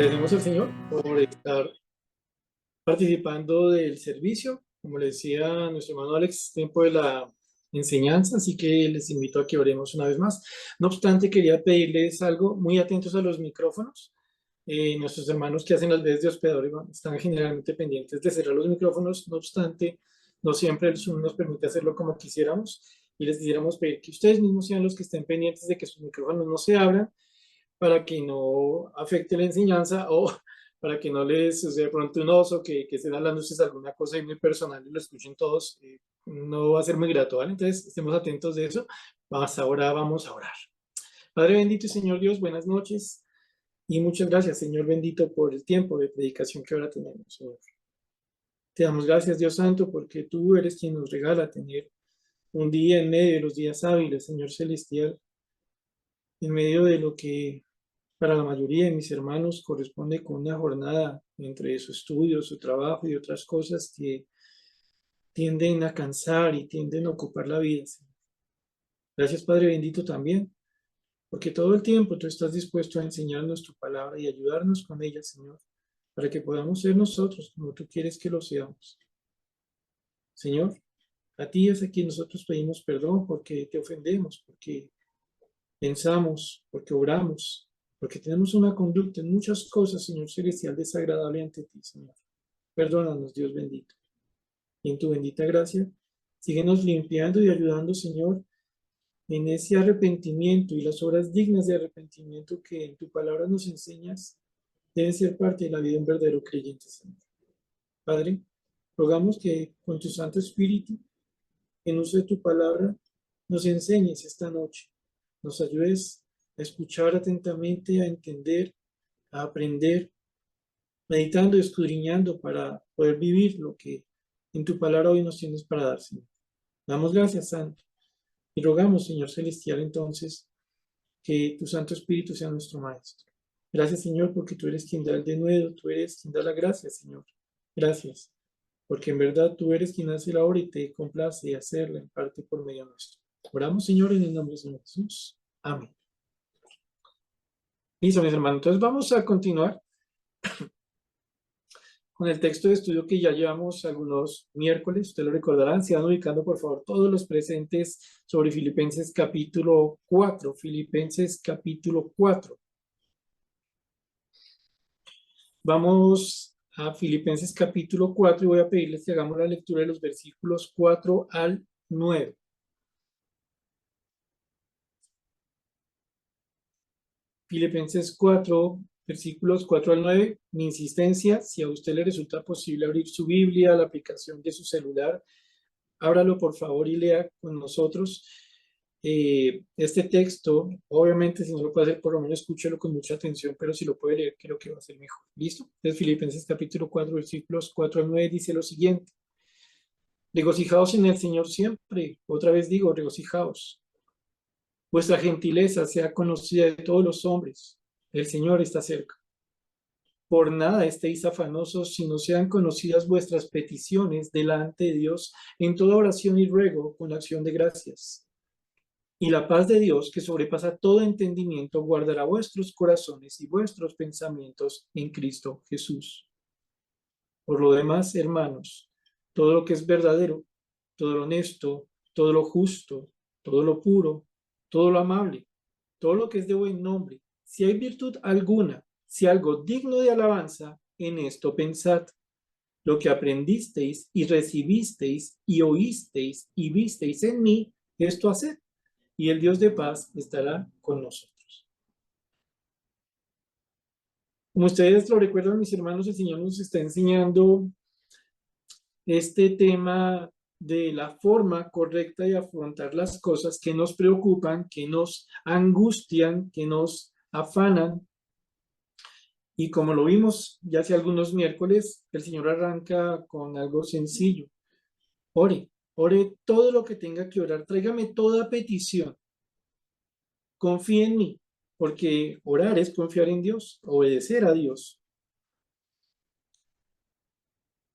Agradecemos al Señor por estar participando del servicio. Como le decía nuestro hermano Alex, tiempo de la enseñanza, así que les invito a que oremos una vez más. No obstante, quería pedirles algo, muy atentos a los micrófonos. Nuestros hermanos que hacen las veces de hospedadores están generalmente pendientes de cerrar los micrófonos. No obstante, no siempre el Zoom nos permite hacerlo como quisiéramos y les quisiéramos pedir que ustedes mismos sean los que estén pendientes de que sus micrófonos no se abran para que no afecte la enseñanza o para que no les suceda de pronto un oso que estén hablando ustedes alguna cosa muy personal y lo escuchen todos. No va a ser muy grato, ¿vale? Entonces, estemos atentos de eso. Ahora vamos a orar. Padre bendito y Señor Dios, buenas noches y muchas gracias, Señor bendito, por el tiempo de predicación que ahora tenemos, Señor. Te damos gracias, Dios Santo, porque tú eres quien nos regala tener un día en medio de los días hábiles, Señor Celestial, en medio de lo que para la mayoría de mis hermanos corresponde con una jornada entre su estudio, su trabajo y otras cosas que tienden a cansar y tienden a ocupar la vida, Señor. Gracias, Padre bendito, también, porque todo el tiempo tú estás dispuesto a enseñarnos tu palabra y ayudarnos con ella, Señor, para que podamos ser nosotros como tú quieres que lo seamos. Señor, a ti es a quien nosotros pedimos perdón porque te ofendemos, porque pensamos, porque obramos, porque tenemos una conducta en muchas cosas, Señor Celestial, desagradable ante ti, Señor. Perdónanos, Dios bendito. Y en tu bendita gracia, síguenos limpiando y ayudando, Señor, en ese arrepentimiento y las obras dignas de arrepentimiento que en tu palabra nos enseñas deben ser parte de la vida de un verdadero creyente, Señor. Padre, rogamos que con tu Santo Espíritu, en uso de tu palabra, nos enseñes esta noche, nos ayudes a escuchar atentamente, a entender, a aprender, meditando y escudriñando para poder vivir lo que en tu palabra hoy nos tienes para dar, Señor. Damos gracias, Santo, y rogamos, Señor Celestial, entonces, que tu Santo Espíritu sea nuestro Maestro. Gracias, Señor, porque tú eres quien da el denuedo, tú eres quien da la gracia, Señor. Gracias, porque en verdad tú eres quien hace la obra y te complace hacerla en parte por medio nuestro. Oramos, Señor, en el nombre del Señor Jesús. Amén. Listo, mis hermanos. Entonces vamos a continuar con el texto de estudio que ya llevamos algunos miércoles. Ustedes lo recordarán. Se van ubicando, por favor, todos los presentes sobre Filipenses capítulo 4. Filipenses capítulo 4. Vamos a Filipenses capítulo 4 y voy a pedirles que hagamos la lectura de los versículos 4 al 9. Filipenses 4, versículos 4 al 9. Mi insistencia, si a usted le resulta posible abrir su Biblia, la aplicación de su celular, ábralo por favor y lea con nosotros. Este texto, obviamente si no lo puede hacer, por lo menos escúchelo con mucha atención, pero si lo puede leer, creo que va a ser mejor. ¿Listo? Entonces Filipenses capítulo 4, versículos 4 al 9 dice lo siguiente. Regocijaos en el Señor siempre. Otra vez digo, regocijaos. Vuestra gentileza sea conocida de todos los hombres. El Señor está cerca. Por nada estéis afanosos, sino sean conocidas vuestras peticiones delante de Dios en toda oración y ruego con acción de gracias. Y la paz de Dios, que sobrepasa todo entendimiento, guardará vuestros corazones y vuestros pensamientos en Cristo Jesús. Por lo demás, hermanos, todo lo que es verdadero, todo lo honesto, todo lo justo, todo lo puro, todo lo amable, todo lo que es de buen nombre, si hay virtud alguna, si algo digno de alabanza, en esto pensad. Lo que aprendisteis y recibisteis y oísteis y visteis en mí, esto haced, y el Dios de paz estará con nosotros. Como ustedes lo recuerdan, mis hermanos, el Señor nos está enseñando este tema de la forma correcta de afrontar las cosas que nos preocupan, que nos angustian, que nos afanan. Y como lo vimos ya hace algunos miércoles, el Señor arranca con algo sencillo. Ore, ore todo lo que tenga que orar, tráigame toda petición. Confíe en mí, porque orar es confiar en Dios, obedecer a Dios.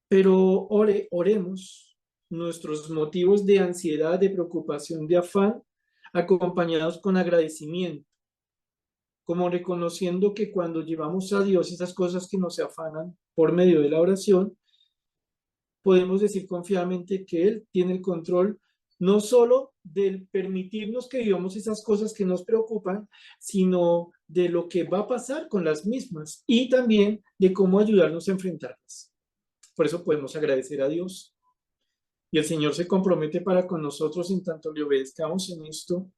Pero oremos nuestros motivos de ansiedad, de preocupación, de afán, acompañados con agradecimiento, como reconociendo que cuando llevamos a Dios esas cosas que nos afanan por medio de la oración, podemos decir confiadamente que Él tiene el control no solo del permitirnos que vivamos esas cosas que nos preocupan, sino de lo que va a pasar con las mismas y también de cómo ayudarnos a enfrentarlas. Por eso podemos agradecer a Dios. Y el Señor se compromete para con nosotros en tanto le obedezcamos en esto,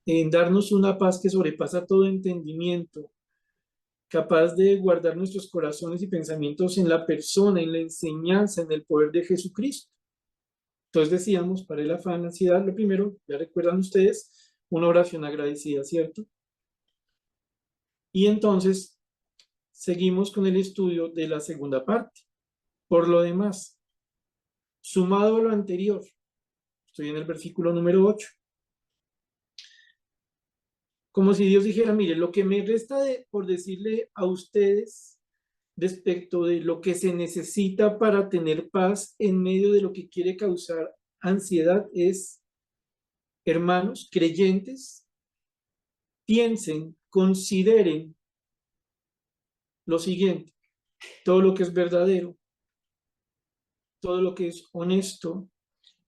en darnos una paz que sobrepasa todo entendimiento, capaz de guardar nuestros corazones y pensamientos en la persona, en la enseñanza, en el poder de Jesucristo. Entonces decíamos, para el afán, la ansiedad, lo primero, ya recuerdan ustedes, una oración agradecida, ¿cierto? Y entonces seguimos con el estudio de la segunda parte. Por lo demás, sumado a lo anterior, estoy en el versículo número 8, como si Dios dijera, mire, lo que me resta por decirle a ustedes respecto de lo que se necesita para tener paz en medio de lo que quiere causar ansiedad es, hermanos, creyentes, piensen, consideren lo siguiente, todo lo que es verdadero, todo lo que es honesto.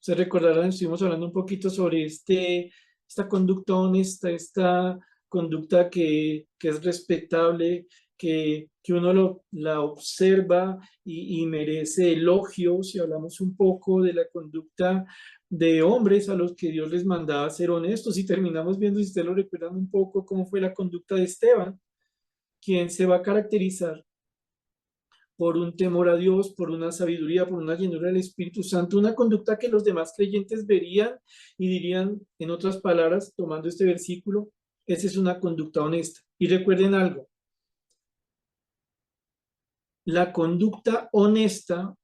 Se recordarán, estuvimos hablando un poquito sobre esta conducta honesta, esta conducta que es respetable, que uno la observa y merece elogio. Si hablamos un poco de la conducta de hombres a los que Dios les mandaba ser honestos, y terminamos viendo, si ustedes lo recuerdan un poco, cómo fue la conducta de Esteban, quien se va a caracterizar por un temor a Dios, por una sabiduría, por una llenura del Espíritu Santo, una conducta que los demás creyentes verían y dirían, en otras palabras, tomando este versículo, esa es una conducta honesta. Y recuerden algo, la conducta honesta,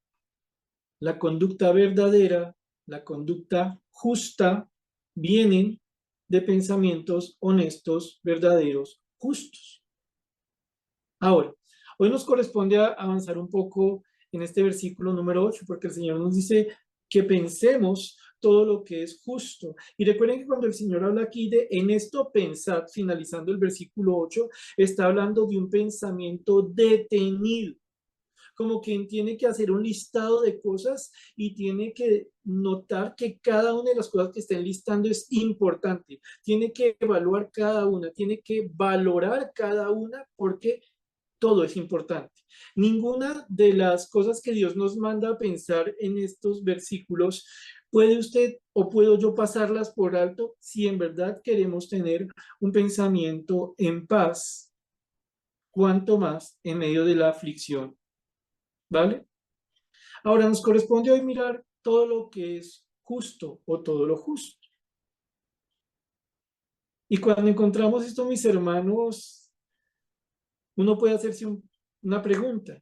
la conducta verdadera, la conducta justa, vienen de pensamientos honestos, verdaderos, justos. Ahora, hoy nos corresponde avanzar un poco en este versículo número 8, porque el Señor nos dice que pensemos todo lo que es justo. Y recuerden que cuando el Señor habla aquí de en esto pensad, finalizando el versículo 8, está hablando de un pensamiento detenido, como quien tiene que hacer un listado de cosas y tiene que notar que cada una de las cosas que está listando es importante. Tiene que evaluar cada una, tiene que valorar cada una porque todo es importante. Ninguna de las cosas que Dios nos manda a pensar en estos versículos puede usted o puedo yo pasarlas por alto si en verdad queremos tener un pensamiento en paz, cuanto más en medio de la aflicción. ¿Vale? Ahora nos corresponde hoy mirar todo lo que es justo o todo lo justo. Y cuando encontramos esto, mis hermanos, uno puede hacerse una pregunta.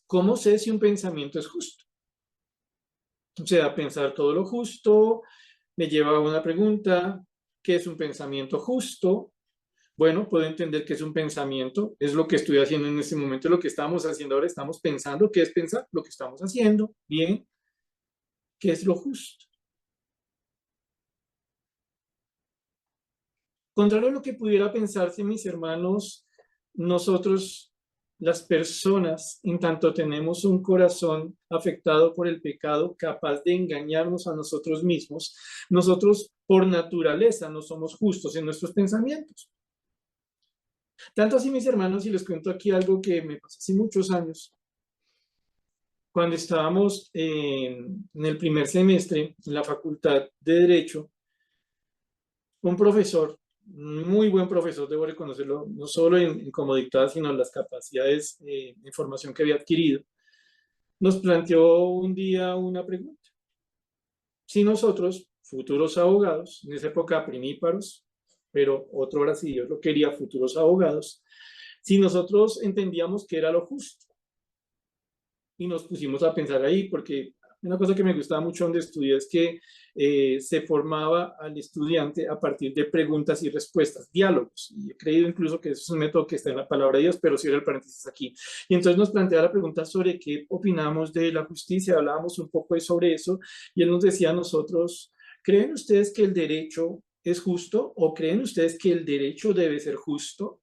¿Cómo sé si un pensamiento es justo? O sea, pensar todo lo justo me lleva a una pregunta, ¿qué es un pensamiento justo? Bueno, puedo entender que es un pensamiento, es lo que estoy haciendo en este momento, lo que estamos haciendo ahora, estamos pensando, ¿qué es pensar? Lo que estamos haciendo, bien, ¿qué es lo justo? Contrario a lo que pudiera pensarse, mis hermanos, nosotros, las personas, en tanto tenemos un corazón afectado por el pecado, capaz de engañarnos a nosotros mismos, nosotros por naturaleza no somos justos en nuestros pensamientos. Tanto así, mis hermanos, y les cuento aquí algo que me pasó hace muchos años, cuando estábamos en el primer semestre en la Facultad de Derecho, un profesor, muy buen profesor, debo reconocerlo, no solo como dictaba, sino en las capacidades de información que había adquirido, nos planteó un día una pregunta. Si nosotros, futuros abogados, en esa época primíparos, pero otro hora si Dios lo quería, futuros abogados, si nosotros entendíamos que era lo justo, y nos pusimos a pensar ahí, porque una cosa que me gustaba mucho donde estudié es que se formaba al estudiante a partir de preguntas y respuestas, diálogos. Y he creído incluso que eso es un método que está en la palabra de Dios, pero sí era el paréntesis aquí. Y entonces nos planteaba la pregunta sobre qué opinamos de la justicia, hablábamos un poco sobre eso, y él nos decía a nosotros, ¿creen ustedes que el derecho es justo o creen ustedes que el derecho debe ser justo?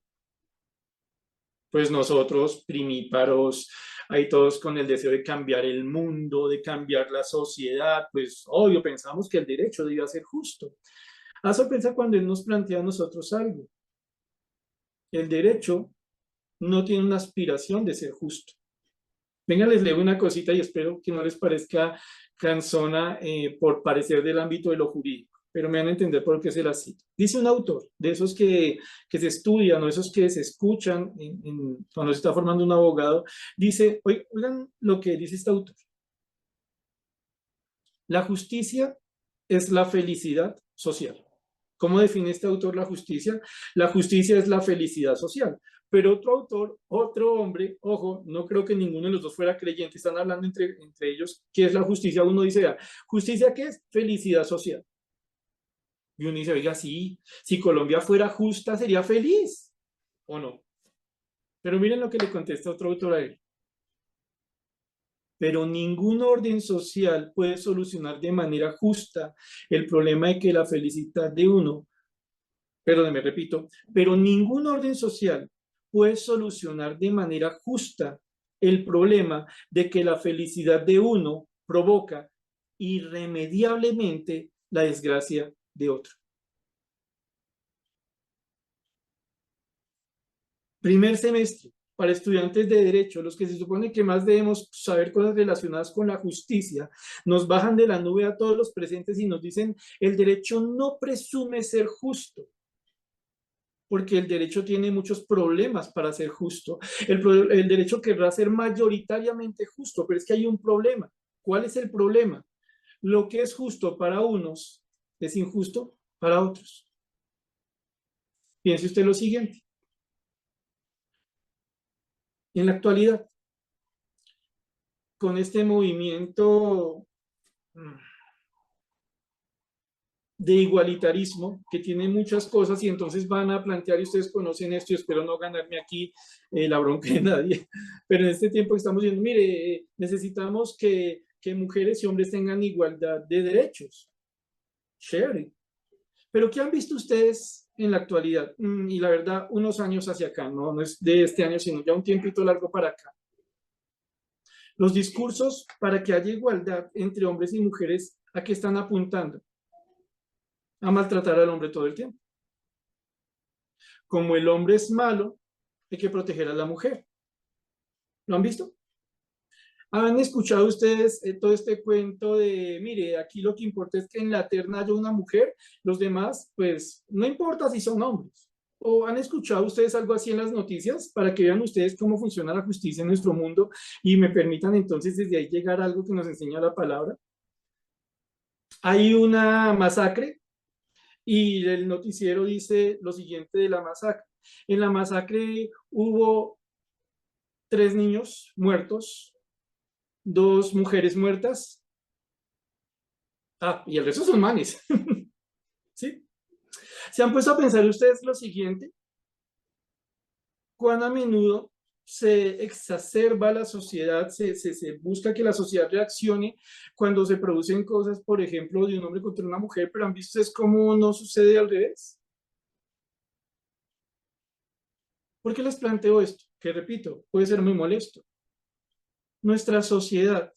Pues nosotros, primíparos, ahí todos con el deseo de cambiar el mundo, de cambiar la sociedad, pues obvio pensamos que el derecho debía ser justo. A sorpresa cuando Él nos plantea a nosotros algo. El derecho no tiene una aspiración de ser justo. Venga, les leo una cosita y espero que no les parezca cansona por parecer del ámbito de lo jurídico, pero me van a entender por qué se la cito. Dice un autor, de esos que se estudian o esos que se escuchan cuando se está formando un abogado, dice, oigan lo que dice este autor. La justicia es la felicidad social. ¿Cómo define este autor la justicia? La justicia es la felicidad social. Pero otro autor, otro hombre, ojo, no creo que ninguno de los dos fuera creyente, están hablando entre ellos, ¿qué es la justicia? Uno dice, ¿justicia qué es? Felicidad social. Y uno dice, oiga, sí, si Colombia fuera justa, sería feliz, ¿o no? Pero miren lo que le contesta otro autor a él. Pero ningún orden social puede solucionar de manera justa el problema de que la felicidad de uno, perdón, me repito, pero ningún orden social puede solucionar de manera justa el problema de que la felicidad de uno provoca irremediablemente la desgracia de otro. Primer semestre, para estudiantes de derecho, los que se supone que más debemos saber cosas relacionadas con la justicia, nos bajan de la nube a todos los presentes y nos dicen, el derecho no presume ser justo, porque el derecho tiene muchos problemas para ser justo. El derecho querrá ser mayoritariamente justo, pero es que hay un problema. ¿Cuál es el problema? Lo que es justo para unos es injusto para otros. Piense usted lo siguiente. En la actualidad, con este movimiento de igualitarismo que tiene muchas cosas y entonces van a plantear, y ustedes conocen esto y espero no ganarme aquí la bronca de nadie, pero en este tiempo estamos diciendo, mire, necesitamos que mujeres y hombres tengan igualdad de derechos. Chévere. Pero ¿qué han visto ustedes en la actualidad? Y la verdad, unos años hacia acá, no es de este año, sino ya un tiempito largo para acá. Los discursos para que haya igualdad entre hombres y mujeres, ¿a qué están apuntando? A maltratar al hombre todo el tiempo. Como el hombre es malo, hay que proteger a la mujer. ¿Lo han visto? ¿Han escuchado ustedes todo este cuento de, mire, aquí lo que importa es que en la terna haya una mujer, los demás, pues, no importa si son hombres? ¿O han escuchado ustedes algo así en las noticias para que vean ustedes cómo funciona la justicia en nuestro mundo y me permitan entonces desde ahí llegar a algo que nos enseña la palabra? Hay una masacre y el noticiero dice lo siguiente de la masacre. En la masacre hubo 3 niños muertos, 2 mujeres muertas. Y el resto son manes. ¿Sí? ¿Se han puesto a pensar ustedes lo siguiente? ¿Cuán a menudo se exacerba la sociedad, se busca que la sociedad reaccione cuando se producen cosas, por ejemplo, de un hombre contra una mujer, pero han visto ustedes cómo no sucede al revés? ¿Por qué les planteo esto? Que repito, puede ser muy molesto. Nuestra sociedad,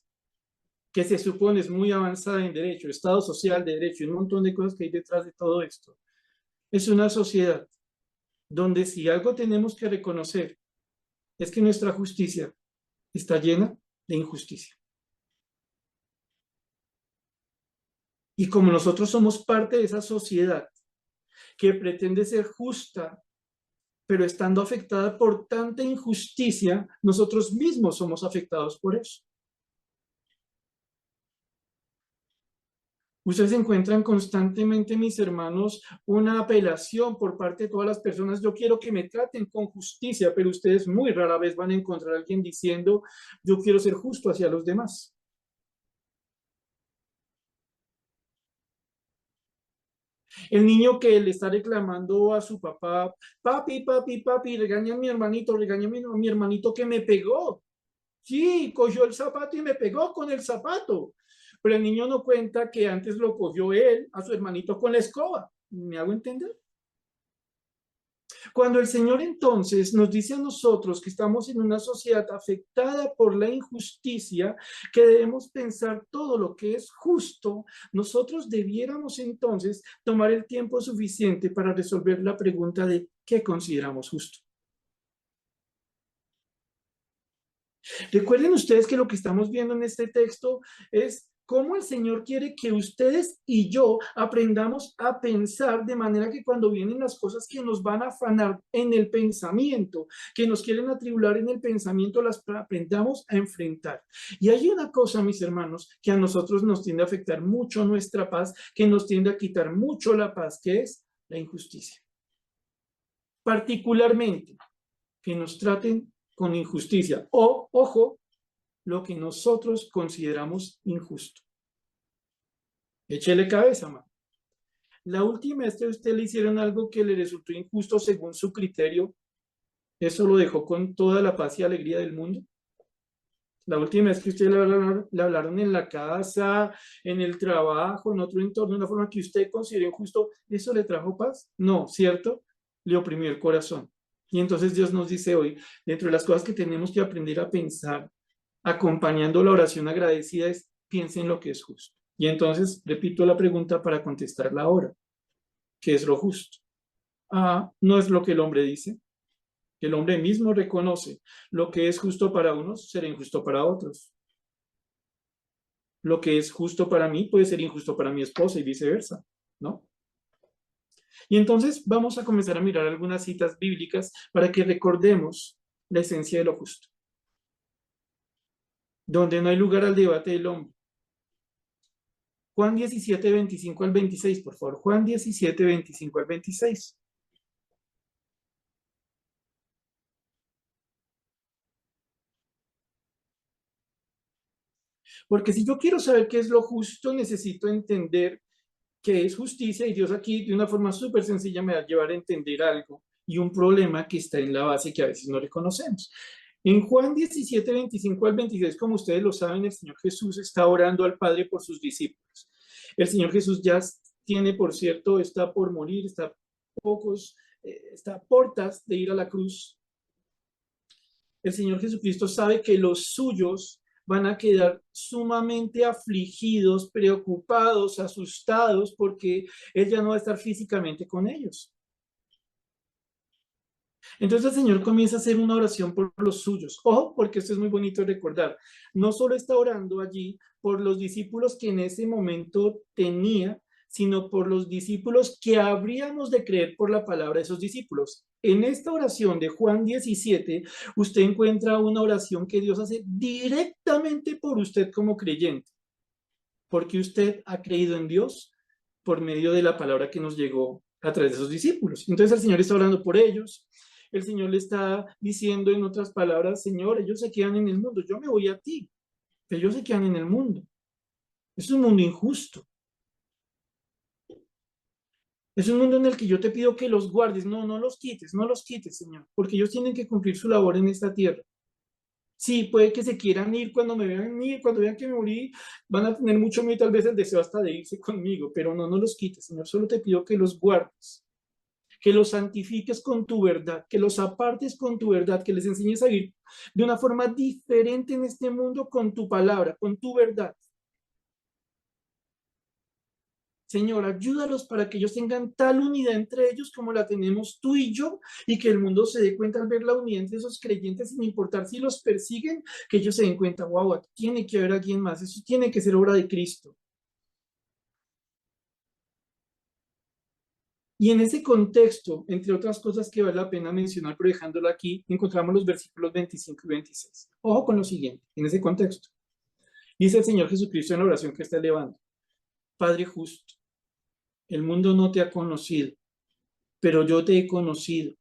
que se supone es muy avanzada en derecho, Estado social de derecho y un montón de cosas que hay detrás de todo esto, es una sociedad donde si algo tenemos que reconocer es que nuestra justicia está llena de injusticia. Y como nosotros somos parte de esa sociedad que pretende ser justa, pero estando afectada por tanta injusticia, nosotros mismos somos afectados por eso. Ustedes encuentran constantemente, mis hermanos, una apelación por parte de todas las personas. Yo quiero que me traten con justicia, pero ustedes muy rara vez van a encontrar a alguien diciendo, yo quiero ser justo hacia los demás. El niño que le está reclamando a su papá, papi, papi, papi, regaña a mi hermanito, regaña a mi hermanito que me pegó. Sí, cogió el zapato y me pegó con el zapato. Pero el niño no cuenta que antes lo cogió él a su hermanito con la escoba. ¿Me hago entender? Cuando el Señor entonces nos dice a nosotros que estamos en una sociedad afectada por la injusticia, que debemos pensar todo lo que es justo, nosotros debiéramos entonces tomar el tiempo suficiente para resolver la pregunta de qué consideramos justo. Recuerden ustedes que lo que estamos viendo en este texto es cómo el Señor quiere que ustedes y yo aprendamos a pensar de manera que cuando vienen las cosas que nos van a afanar en el pensamiento, que nos quieren atribular en el pensamiento, las aprendamos a enfrentar. Y hay una cosa, mis hermanos, que a nosotros nos tiende a afectar mucho nuestra paz, que nos tiende a quitar mucho la paz, que es la injusticia. Particularmente, que nos traten con injusticia o, ojo, lo que nosotros consideramos injusto. Échele cabeza, man. La última vez que a usted le hicieron algo que le resultó injusto según su criterio, ¿eso lo dejó con toda la paz y alegría del mundo? La última vez que usted le hablaron en la casa, en el trabajo, en otro entorno, de una forma que usted consideró injusto, ¿eso le trajo paz? No, ¿cierto? Le oprimió el corazón. Y entonces Dios nos dice hoy, dentro de las cosas que tenemos que aprender a pensar, acompañando la oración agradecida, es piensen lo que es justo. Y entonces repito la pregunta para contestarla ahora. ¿Qué es lo justo? Ah, no es lo que el hombre dice. El hombre mismo reconoce lo que es justo para unos será injusto para otros. Lo que es justo para mí puede ser injusto para mi esposa y viceversa, ¿no? Y entonces vamos a comenzar a mirar algunas citas bíblicas para que recordemos la esencia de lo justo. Donde no hay lugar al debate del hombre. Juan 17, 25 al 26, por favor. Juan 17, 25 al 26. Porque si yo quiero saber qué es lo justo, necesito entender qué es justicia y Dios aquí de una forma súper sencilla me va a llevar a entender algo y un problema que está en la base que a veces no reconocemos. En Juan 17, 25 al 26, como ustedes lo saben, el Señor Jesús está orando al Padre por sus discípulos. El Señor Jesús ya tiene, por cierto, está por morir, está a portas de ir a la cruz. El Señor Jesucristo sabe que los suyos van a quedar sumamente afligidos, preocupados, asustados, porque Él ya no va a estar físicamente con ellos. Entonces el Señor comienza a hacer una oración por los suyos. Ojo, porque esto es muy bonito recordar. No solo está orando allí por los discípulos que en ese momento tenía, sino por los discípulos que habríamos de creer por la palabra de esos discípulos. En esta oración de Juan 17, usted encuentra una oración que Dios hace directamente por usted como creyente, porque usted ha creído en Dios por medio de la palabra que nos llegó a través de esos discípulos. Entonces el Señor está orando por ellos. El Señor le está diciendo en otras palabras, Señor, ellos se quedan en el mundo, yo me voy a ti, pero ellos se quedan en el mundo. Es un mundo injusto. Es un mundo en el que yo te pido que los guardes. No, no los quites, Señor, porque ellos tienen que cumplir su labor en esta tierra. Sí, puede que se quieran ir cuando me vean ir, cuando vean que me morí, van a tener mucho miedo, tal vez el deseo hasta de irse conmigo, pero no, no los quites, Señor, solo te pido que los guardes, que los santifiques con tu verdad, que los apartes con tu verdad, que les enseñes a vivir de una forma diferente en este mundo con tu palabra, con tu verdad. Señor, ayúdalos para que ellos tengan tal unidad entre ellos como la tenemos tú y yo, y que el mundo se dé cuenta al ver la unidad entre esos creyentes, sin importar si los persiguen, que ellos se den cuenta, wow, aquí tiene que haber alguien más, eso tiene que ser obra de Cristo. Y en ese contexto, entre otras cosas que vale la pena mencionar, pero dejándolo aquí, encontramos los versículos 25 y 26. Ojo con lo siguiente, en ese contexto. Dice el Señor Jesucristo en la oración que está elevando, Padre justo, el mundo no te ha conocido, pero yo te he conocido,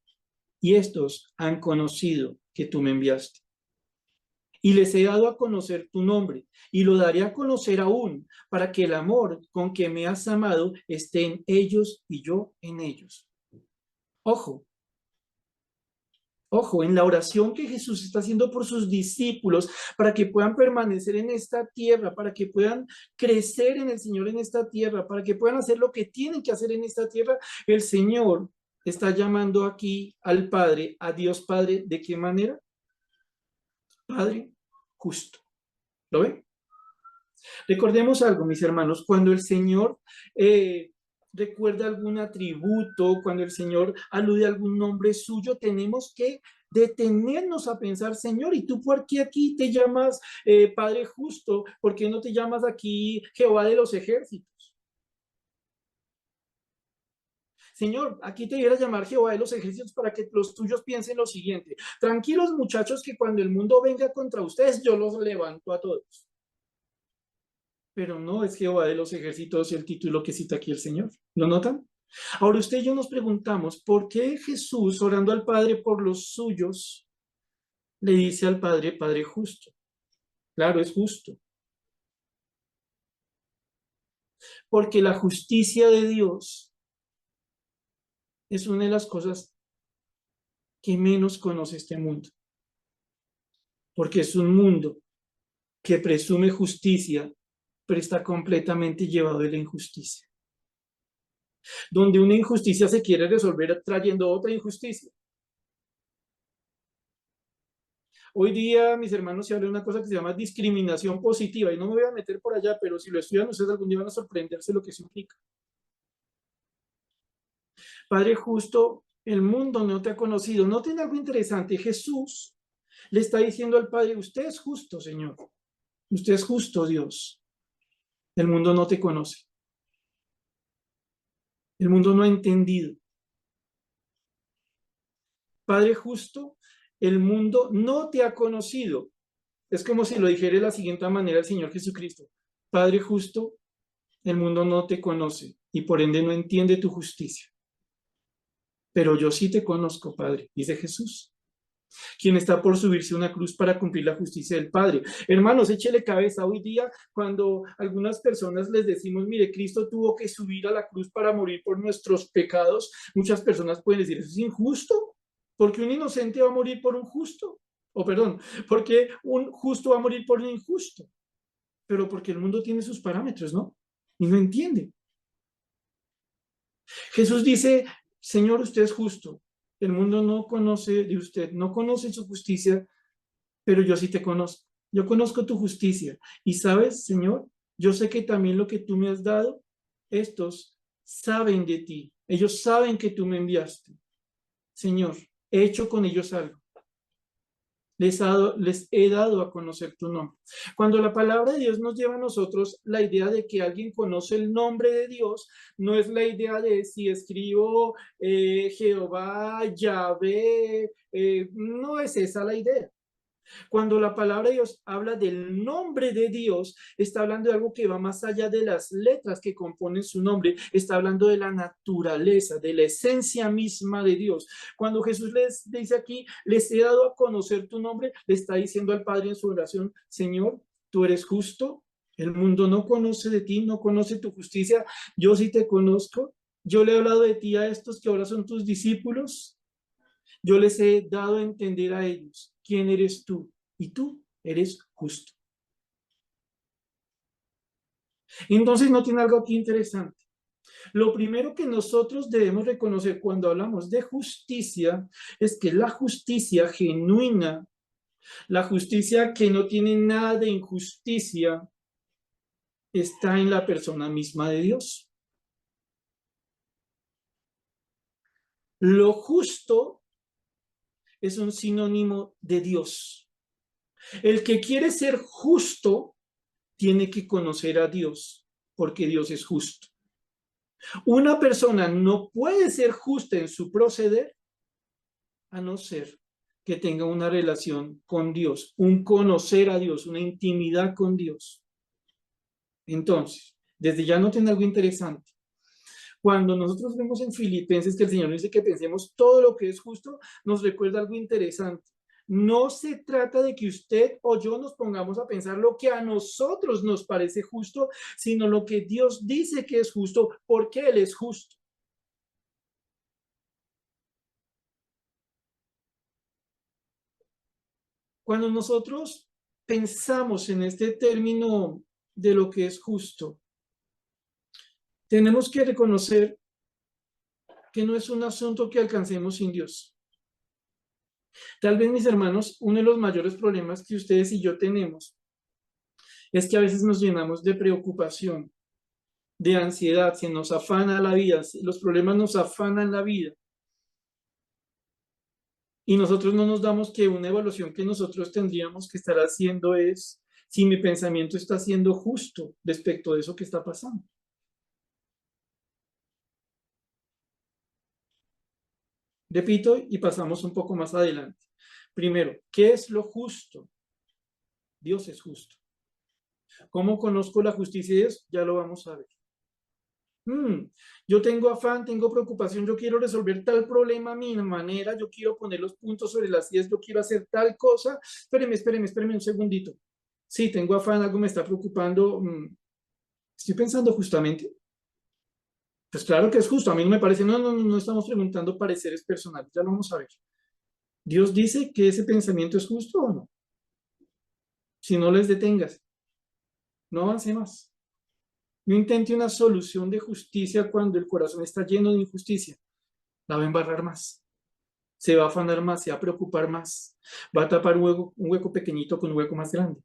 y estos han conocido que tú me enviaste. Y les he dado a conocer tu nombre, y lo daré a conocer aún, para que el amor con que me has amado esté en ellos y yo en ellos. Ojo, Ojo, en la oración que Jesús está haciendo por sus discípulos, para que puedan permanecer en esta tierra, para que puedan crecer en el Señor en esta tierra, para que puedan hacer lo que tienen que hacer en esta tierra, el Señor está llamando aquí al Padre, a Dios Padre, ¿de qué manera? Padre justo. ¿Lo ven? Recordemos algo, mis hermanos, cuando el Señor recuerda algún atributo, cuando el Señor alude a algún nombre suyo, tenemos que detenernos a pensar, Señor, ¿y tú por qué aquí te llamas Padre justo? ¿Por qué no te llamas aquí Jehová de los ejércitos? Señor, aquí te debiera llamar Jehová de los ejércitos para que los tuyos piensen lo siguiente. Tranquilos muchachos que cuando el mundo venga contra ustedes, yo los levanto a todos. Pero no es Jehová de los ejércitos el título que cita aquí el Señor. ¿Lo notan? Ahora usted y yo nos preguntamos, ¿por qué Jesús, orando al Padre por los suyos, le dice al Padre, Padre justo? Claro, es justo. Porque la justicia de Dios es una de las cosas que menos conoce este mundo. Porque es un mundo que presume justicia, pero está completamente llevado de la injusticia. Donde una injusticia se quiere resolver trayendo otra injusticia. Hoy día, mis hermanos, se habla de una cosa que se llama discriminación positiva, y no me voy a meter por allá, pero si lo estudian ustedes algún día van a sorprenderse lo que eso implica. Padre justo, el mundo no te ha conocido. ¿No tiene algo interesante? Jesús le está diciendo al Padre, usted es justo, Señor. Usted es justo, Dios. El mundo no te conoce. El mundo no ha entendido. Padre justo, el mundo no te ha conocido. Es como si lo dijera de la siguiente manera el Señor Jesucristo. Padre justo, el mundo no te conoce y por ende no entiende tu justicia. Pero yo sí te conozco, Padre, dice Jesús, quien está por subirse a una cruz para cumplir la justicia del Padre. Hermanos, échele cabeza. Hoy día, cuando algunas personas les decimos, mire, Cristo tuvo que subir a la cruz para morir por nuestros pecados, muchas personas pueden decir, eso es injusto, porque un inocente va a morir por un justo. O perdón, porque un justo va a morir por un injusto. Pero porque el mundo tiene sus parámetros, ¿no? Y no entiende. Jesús dice, Señor, usted es justo. El mundo no conoce de usted, no conoce su justicia, pero yo sí te conozco. Yo conozco tu justicia. Y sabes, Señor, yo sé que también lo que tú me has dado, estos saben de ti. Ellos saben que tú me enviaste. Señor, he hecho con ellos algo. Les he dado a conocer tu nombre. Cuando la palabra de Dios nos lleva a nosotros la idea de que alguien conoce el nombre de Dios, no es la idea de si escribo Jehová, Yahvé, no es esa la idea. Cuando la palabra de Dios habla del nombre de Dios, está hablando de algo que va más allá de las letras que componen su nombre, está hablando de la naturaleza, de la esencia misma de Dios. Cuando Jesús les dice aquí, les he dado a conocer tu nombre, le está diciendo al Padre en su oración, Señor, tú eres justo, el mundo no conoce de ti, no conoce tu justicia, yo sí te conozco, yo le he hablado de ti a estos que ahora son tus discípulos, yo les he dado a entender a ellos quién eres tú y tú eres justo. Entonces, ¿no tiene algo aquí interesante? Lo primero que nosotros debemos reconocer cuando hablamos de justicia es que la justicia genuina, la justicia que no tiene nada de injusticia, está en la persona misma de Dios. Lo justo es un sinónimo de Dios. El que quiere ser justo tiene que conocer a Dios, porque Dios es justo. Una persona no puede ser justa en su proceder a no ser que tenga una relación con Dios, un conocer a Dios, una intimidad con Dios. Entonces, desde ya noten algo interesante. Cuando nosotros vemos en Filipenses que el Señor dice que pensemos todo lo que es justo, nos recuerda algo interesante. No se trata de que usted o yo nos pongamos a pensar lo que a nosotros nos parece justo, sino lo que Dios dice que es justo, porque Él es justo. Cuando nosotros pensamos en este término de lo que es justo, tenemos que reconocer que no es un asunto que alcancemos sin Dios. Tal vez, mis hermanos, uno de los mayores problemas que ustedes y yo tenemos es que a veces nos llenamos de preocupación, de ansiedad, se nos afana la vida, los problemas nos afanan la vida. Y nosotros no nos damos que una evaluación que nosotros tendríamos que estar haciendo es si mi pensamiento está siendo justo respecto de eso que está pasando. Repito y pasamos un poco más adelante. Primero, ¿qué es lo justo? Dios es justo. ¿Cómo conozco la justicia de Dios? Ya lo vamos a ver. Yo tengo afán, tengo preocupación, yo quiero resolver tal problema a mi manera, yo quiero poner los puntos sobre las IES, yo quiero hacer tal cosa. Espéreme un segundito. Sí, tengo afán, algo me está preocupando. Estoy pensando justamente. Pues claro que es justo, a mí no me parece, no estamos preguntando pareceres personales, ya lo vamos a ver. ¿Dios dice que ese pensamiento es justo o no? Si no les detengas, no avance más. No intente una solución de justicia cuando el corazón está lleno de injusticia. La va a embarrar más, se va a afanar más, se va a preocupar más, va a tapar un hueco pequeñito con un hueco más grande.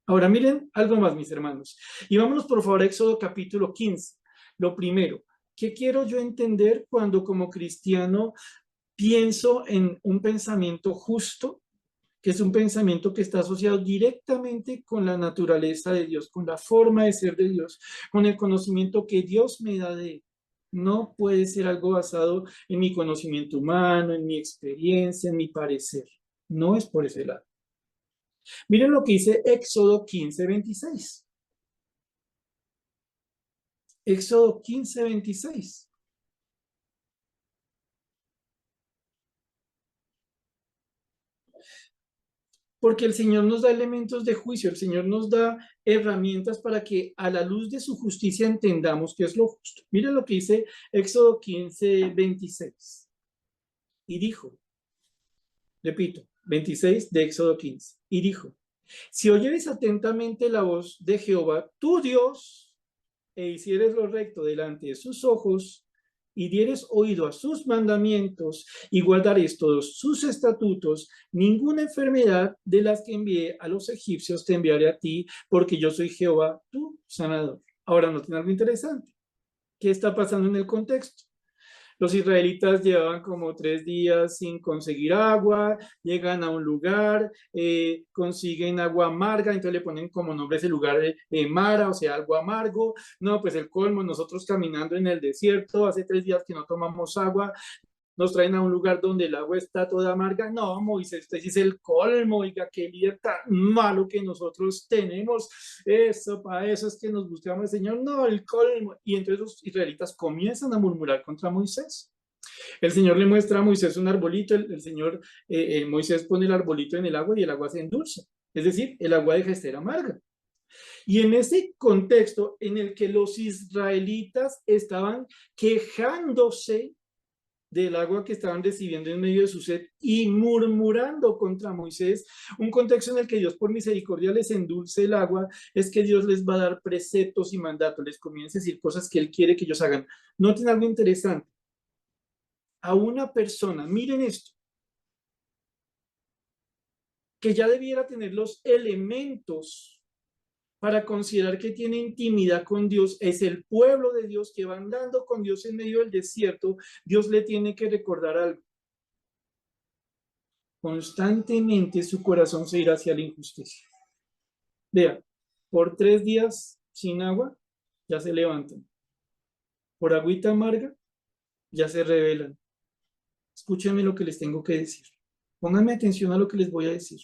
Ahora miren algo más, mis hermanos. Y vámonos por favor a Éxodo capítulo 15. Lo primero, ¿qué quiero yo entender cuando como cristiano pienso en un pensamiento justo? Que es un pensamiento que está asociado directamente con la naturaleza de Dios, con la forma de ser de Dios, con el conocimiento que Dios me da de él. No puede ser algo basado en mi conocimiento humano, en mi experiencia, en mi parecer. No es por ese lado. Miren lo que dice Éxodo 15:26. Éxodo 15:26. Porque el Señor nos da elementos de juicio, el Señor nos da herramientas para que a la luz de su justicia entendamos qué es lo justo. Miren lo que dice Éxodo 15:26. Y dijo, repito, 26 de Éxodo 15. Y dijo, si oyeres atentamente la voz de Jehová, tu Dios, e hicieres lo recto delante de sus ojos, y dieres oído a sus mandamientos, y guardares todos sus estatutos, ninguna enfermedad de las que envié a los egipcios te enviaré a ti, porque yo soy Jehová, tu sanador. Ahora, ¿noten algo interesante? ¿Qué está pasando en el contexto? Los israelitas llevaban como 3 días sin conseguir agua, llegan a un lugar, consiguen agua amarga, entonces le ponen como nombre ese lugar Mara, o sea, algo amargo. No, pues el colmo, nosotros caminando en el desierto, hace 3 días que no tomamos agua, nos traen a un lugar donde el agua está toda amarga. No, Moisés, usted sí es el colmo, oiga, qué líder tan malo que nosotros tenemos. Eso, para eso es que nos buscamos al Señor. No, el colmo. Y entonces los israelitas comienzan a murmurar contra Moisés. El Señor le muestra a Moisés un arbolito, el Señor, Moisés pone el arbolito en el agua y el agua se endulza. Es decir, el agua deja de ser amarga. Y en ese contexto en el que los israelitas estaban quejándose del agua que estaban recibiendo en medio de su sed y murmurando contra Moisés, un contexto en el que Dios por misericordia les endulce el agua, es que Dios les va a dar preceptos y mandatos, les comienza a decir cosas que Él quiere que ellos hagan. Noten algo interesante. A una persona, miren esto, que ya debiera tener los elementos para considerar que tiene intimidad con Dios, es el pueblo de Dios que va andando con Dios en medio del desierto. Dios le tiene que recordar algo. Constantemente su corazón se irá hacia la injusticia. Vea, por 3 días sin agua, ya se levantan. Por agüita amarga, ya se rebelan. Escúchenme lo que les tengo que decir. Pónganme atención a lo que les voy a decir.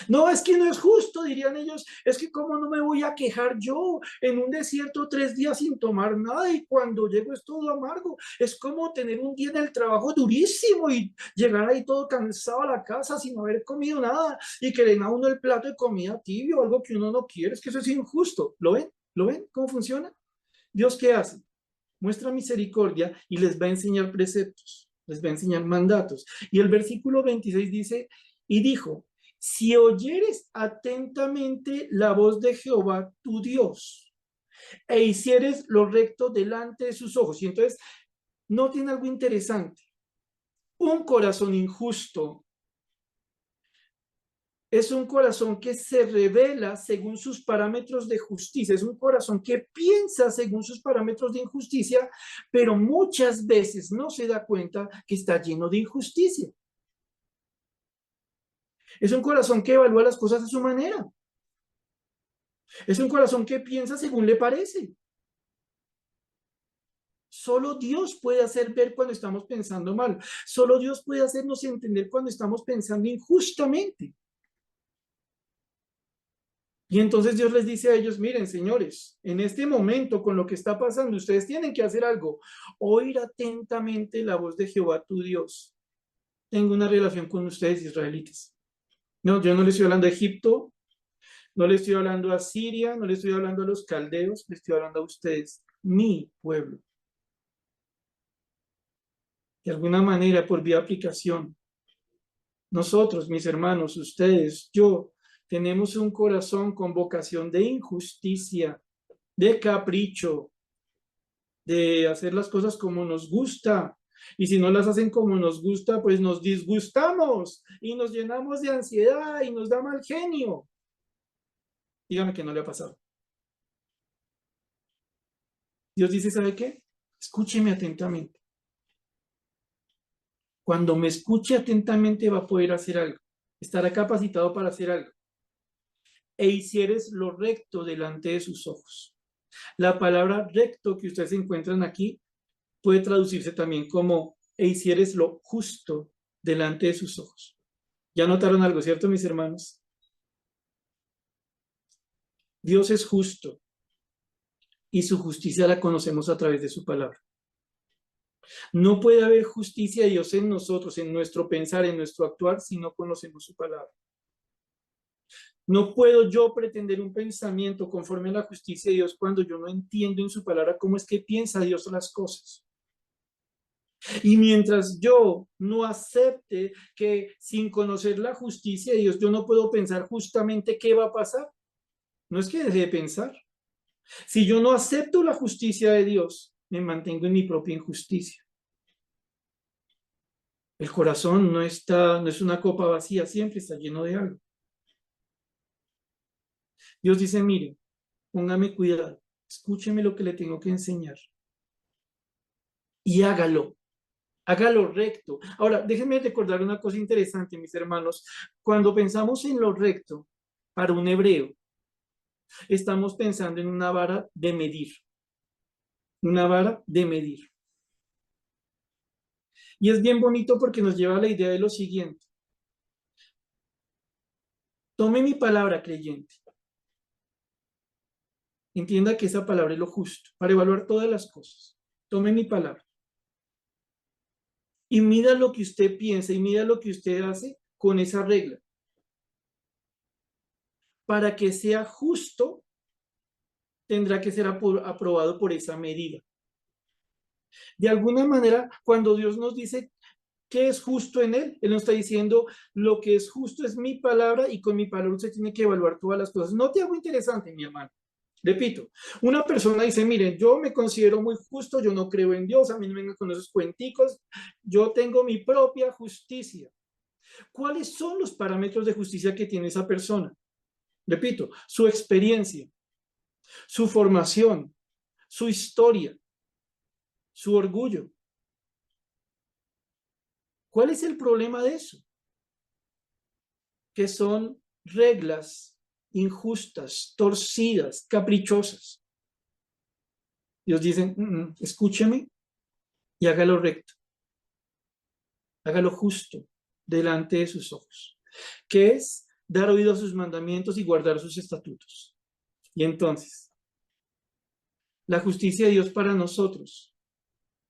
No, es que no es justo, dirían ellos. Es que cómo no me voy a quejar yo en un desierto 3 días sin tomar nada y cuando llego es todo amargo. Es como tener un día en el trabajo durísimo y llegar ahí todo cansado a la casa sin haber comido nada y que le den a uno el plato de comida tibio, algo que uno no quiere. Es que eso es injusto. ¿Lo ven? ¿Lo ven? ¿Cómo funciona? Dios, ¿qué hace? Muestra misericordia y les va a enseñar preceptos, les va a enseñar mandatos. Y el versículo 26 dice, Y dijo, si oyeres atentamente la voz de Jehová, tu Dios, e hicieres lo recto delante de sus ojos. Y entonces, noten algo interesante. Un corazón injusto es un corazón que se revela según sus parámetros de justicia, es un corazón que piensa según sus parámetros de injusticia, pero muchas veces no se da cuenta que está lleno de injusticia. Es un corazón que evalúa las cosas a su manera. Es un corazón que piensa según le parece. Solo Dios puede hacer ver cuando estamos pensando mal. Solo Dios puede hacernos entender cuando estamos pensando injustamente. Y entonces Dios les dice a ellos, miren, señores, en este momento con lo que está pasando, ustedes tienen que hacer algo. Oír atentamente la voz de Jehová tu Dios. Tengo una relación con ustedes, israelitas. No, yo no les estoy hablando a Egipto, no les estoy hablando a Siria, no les estoy hablando a los caldeos, les estoy hablando a ustedes, mi pueblo. De alguna manera, por vía aplicación, nosotros, mis hermanos, ustedes, yo, tenemos un corazón con vocación de injusticia, de capricho, de hacer las cosas como nos gusta. Y si no las hacen como nos gusta, pues nos disgustamos y nos llenamos de ansiedad y nos da mal genio. Dígame que no le ha pasado. Dios dice, ¿sabe qué? Escúcheme atentamente. Cuando me escuche atentamente va a poder hacer algo. Estará capacitado para hacer algo. E hicieres lo recto delante de sus ojos. La palabra recto que ustedes encuentran aquí puede traducirse también como e hicieres lo justo delante de sus ojos. ¿Ya notaron algo, cierto, mis hermanos? Dios es justo y su justicia la conocemos a través de su palabra. No puede haber justicia de Dios en nosotros, en nuestro pensar, en nuestro actuar, si no conocemos su palabra. No puedo yo pretender un pensamiento conforme a la justicia de Dios cuando yo no entiendo en su palabra cómo es que piensa Dios las cosas. Y mientras yo no acepte que sin conocer la justicia de Dios, yo no puedo pensar justamente qué va a pasar. No es que deje de pensar. Si yo no acepto la justicia de Dios, me mantengo en mi propia injusticia. El corazón no es una copa vacía, siempre está lleno de algo. Dios dice, mire, póngame cuidado, escúcheme lo que le tengo que enseñar y hágalo recto. Ahora, déjenme recordar una cosa interesante, mis hermanos. Cuando pensamos en lo recto, para un hebreo, estamos pensando en una vara de medir. Y es bien bonito porque nos lleva a la idea de lo siguiente. Tome mi palabra, creyente. Entienda que esa palabra es lo justo para evaluar todas las cosas. Tome mi palabra. Y mida lo que usted piensa y mida lo que usted hace con esa regla. Para que sea justo, tendrá que ser aprobado por esa medida. De alguna manera, cuando Dios nos dice qué es justo en Él nos está diciendo lo que es justo es mi palabra y con mi palabra usted tiene que evaluar todas las cosas. No te hago interesante, mi hermano. Repito, una persona dice, miren, yo me considero muy justo, yo no creo en Dios, a mí no me vengan con esos cuenticos, yo tengo mi propia justicia. ¿Cuáles son los parámetros de justicia que tiene esa persona? Repito, su experiencia, su formación, su historia, su orgullo. ¿Cuál es el problema de eso? Que son reglas injustas, torcidas, caprichosas. Dios dice, escúcheme y hágalo recto, hágalo justo delante de sus ojos, que es dar oído a sus mandamientos y guardar sus estatutos. Y entonces, la justicia de Dios para nosotros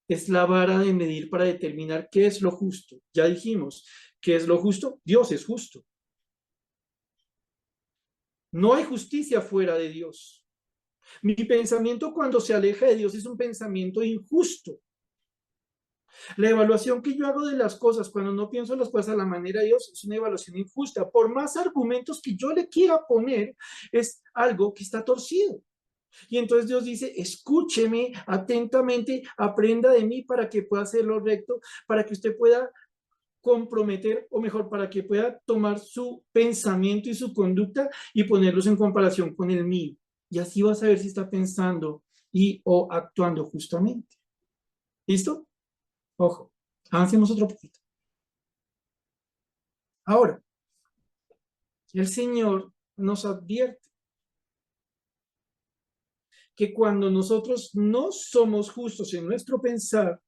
es la vara de medir para determinar qué es lo justo. Ya dijimos, ¿qué es lo justo? Dios es justo. No hay justicia fuera de Dios. Mi pensamiento cuando se aleja de Dios es un pensamiento injusto. La evaluación que yo hago de las cosas cuando no pienso las cosas a la manera de Dios es una evaluación injusta. Por más argumentos que yo le quiera poner, es algo que está torcido. Y entonces Dios dice, escúcheme atentamente, aprenda de mí para que pueda hacer lo recto, para que usted pueda comprometer, o mejor, para que pueda tomar su pensamiento y su conducta y ponerlos en comparación con el mío. Y así va a saber si está pensando y o actuando justamente. ¿Listo? Ojo, avancemos otro poquito. Ahora, el Señor nos advierte que cuando nosotros no somos justos en nuestro pensar,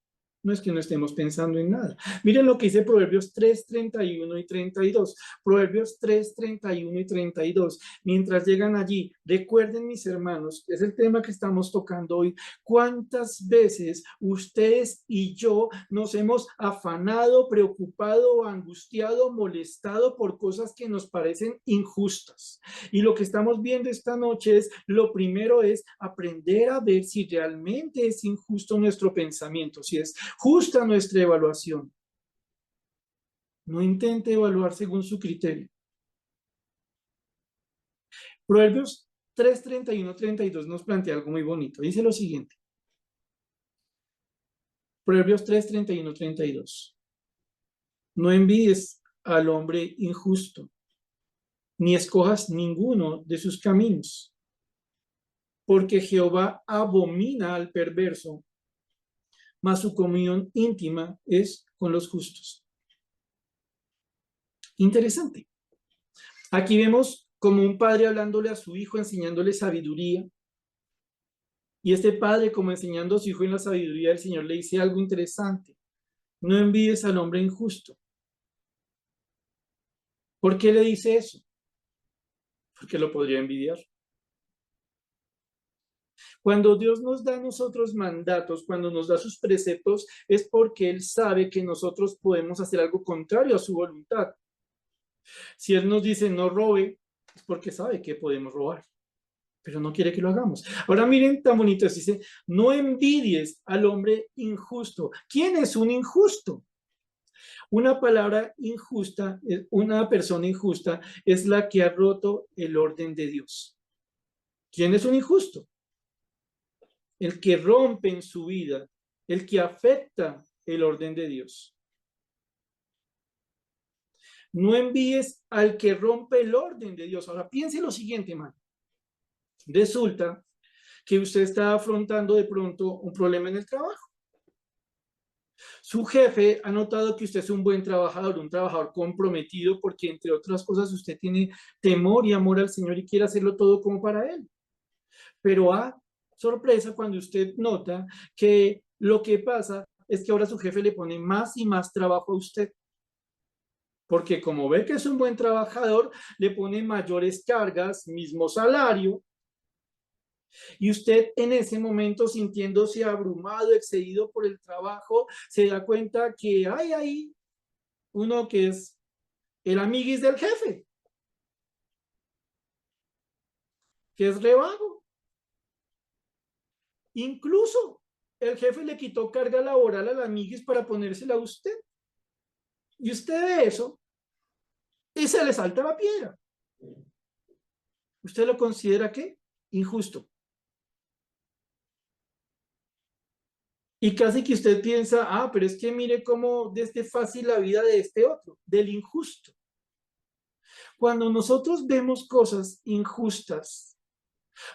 no es que no estemos pensando en nada. Miren lo que dice Proverbios 3, 31 y 32. Proverbios 3, 31 y 32. Mientras llegan allí, recuerden, mis hermanos, es el tema que estamos tocando hoy. ¿Cuántas veces ustedes y yo nos hemos afanado, preocupado, angustiado, molestado por cosas que nos parecen injustas? Y lo que estamos viendo esta noche es, lo primero es aprender a ver si realmente es injusto nuestro pensamiento, si es justa nuestra evaluación. No intente evaluar según su criterio. Proverbios 3, 31, 32 nos plantea algo muy bonito. Dice lo siguiente. Proverbios 3, 31, 32. No envidies al hombre injusto, ni escojas ninguno de sus caminos, porque Jehová abomina al perverso, mas su comunión íntima es con los justos. Interesante. Aquí vemos como un padre hablándole a su hijo, enseñándole sabiduría. Y este padre, como enseñando a su hijo en la sabiduría del Señor, le dice algo interesante. No envidies al hombre injusto. ¿Por qué le dice eso? Porque lo podría envidiar. Cuando Dios nos da a nosotros mandatos, cuando nos da sus preceptos, es porque Él sabe que nosotros podemos hacer algo contrario a su voluntad. Si Él nos dice no robe, es porque sabe que podemos robar, pero no quiere que lo hagamos. Ahora miren tan bonito, dice, no envidies al hombre injusto. ¿Quién es un injusto? Una palabra injusta, una persona injusta es la que ha roto el orden de Dios. ¿Quién es un injusto? El que rompe en su vida, el que afecta el orden de Dios. No envíes al que rompe el orden de Dios. Ahora piense lo siguiente, hermano. Resulta que usted está afrontando de pronto un problema en el trabajo. Su jefe ha notado que usted es un buen trabajador, un trabajador comprometido, porque entre otras cosas usted tiene temor y amor al Señor y quiere hacerlo todo como para Él. Pero sorpresa cuando usted nota que lo que pasa es que ahora su jefe le pone más y más trabajo a usted. Porque como ve que es un buen trabajador, le pone mayores cargas, mismo salario, y usted en ese momento, sintiéndose abrumado, excedido por el trabajo, se da cuenta que hay ahí uno que es el amiguis del jefe, que es revago. Incluso el jefe le quitó carga laboral al amiguis para ponérsela a usted. Y usted ve eso y se le salta la piedra. ¿Usted lo considera qué? Injusto. Y casi que usted piensa, pero es que mire cómo desde fácil la vida de este otro, del injusto. Cuando nosotros vemos cosas injustas,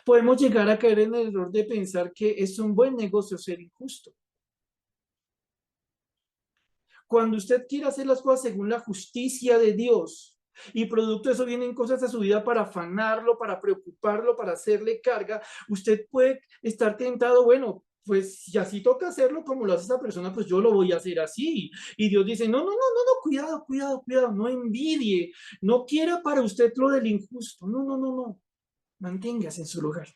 podemos llegar a caer en el error de pensar que es un buen negocio ser injusto. Cuando usted quiere hacer las cosas según la justicia de Dios y producto de eso vienen cosas a su vida para afanarlo, para preocuparlo, para hacerle carga, usted puede estar tentado, bueno, pues si así toca hacerlo como lo hace esa persona, pues yo lo voy a hacer así. Y Dios dice, no, no, no, no, no, cuidado, cuidado, cuidado, no envidie, no quiera para usted lo del injusto, no, no, no, no, manténgase en su lugar.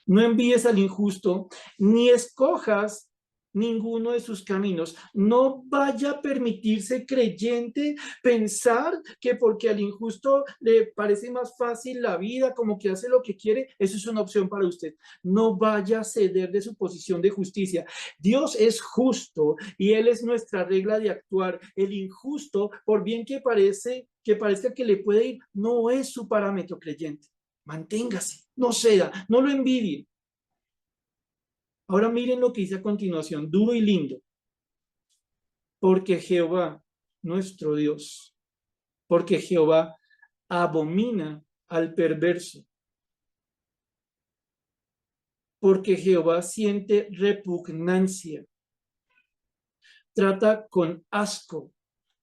No envíes al injusto, ni escojas ninguno de sus caminos. No vaya a permitirse, creyente, pensar que porque al injusto le parece más fácil la vida, como que hace lo que quiere, eso es una opción para usted. No vaya a ceder de su posición de justicia. Dios es justo y Él es nuestra regla de actuar. El injusto, por bien que parezca que le puede ir, no es su parámetro, creyente. Manténgase, no ceda, no lo envidie. Ahora miren lo que dice a continuación, duro y lindo. Porque Jehová, nuestro Dios, porque Jehová abomina al perverso, porque Jehová siente repugnancia, trata con asco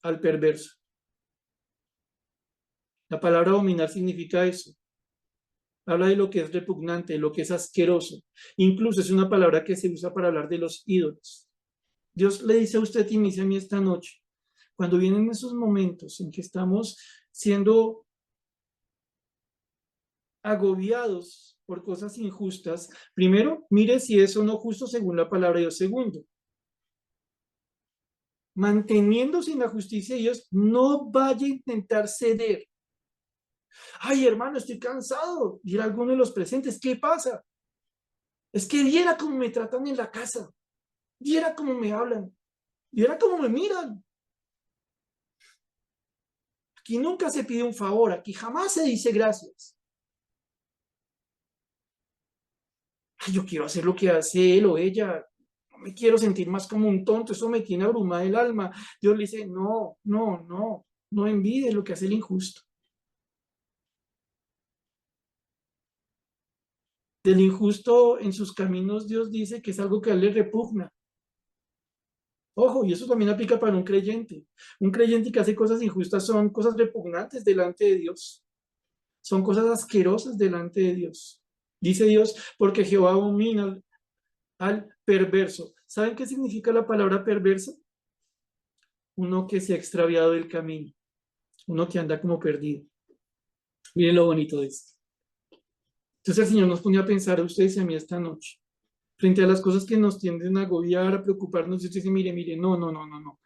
al perverso. La palabra abominar significa eso. Habla de lo que es repugnante, de lo que es asqueroso. Incluso es una palabra que se usa para hablar de los ídolos. Dios le dice a usted y me dice a mí esta noche, cuando vienen esos momentos en que estamos siendo agobiados por cosas injustas, primero, mire si es o no justo según la palabra de Dios. Segundo, manteniéndose en la justicia de Dios, no vaya a intentar ceder. Ay, hermano, estoy cansado. Dirá alguno de los presentes, ¿qué pasa? Es que viera cómo me tratan en la casa, viera cómo me hablan, viera cómo me miran. Aquí nunca se pide un favor, aquí jamás se dice gracias. Ay, yo quiero hacer lo que hace él o ella, no me quiero sentir más como un tonto, eso me tiene abrumada el alma. Dios le dice, no, no, no, no envidies lo que hace el injusto. Del injusto en sus caminos, Dios dice que es algo que a él le repugna. Ojo, y eso también aplica para un creyente. Un creyente que hace cosas injustas son cosas repugnantes delante de Dios. Son cosas asquerosas delante de Dios. Dice Dios, porque Jehová abomina al perverso. ¿Saben qué significa la palabra perverso? Uno que se ha extraviado del camino, uno que anda como perdido. Miren lo bonito de esto. Entonces el Señor nos pone a pensar a ustedes y a mí esta noche, frente a las cosas que nos tienden a agobiar, a preocuparnos, y usted dice, mire, mire, no, no, no, no, no.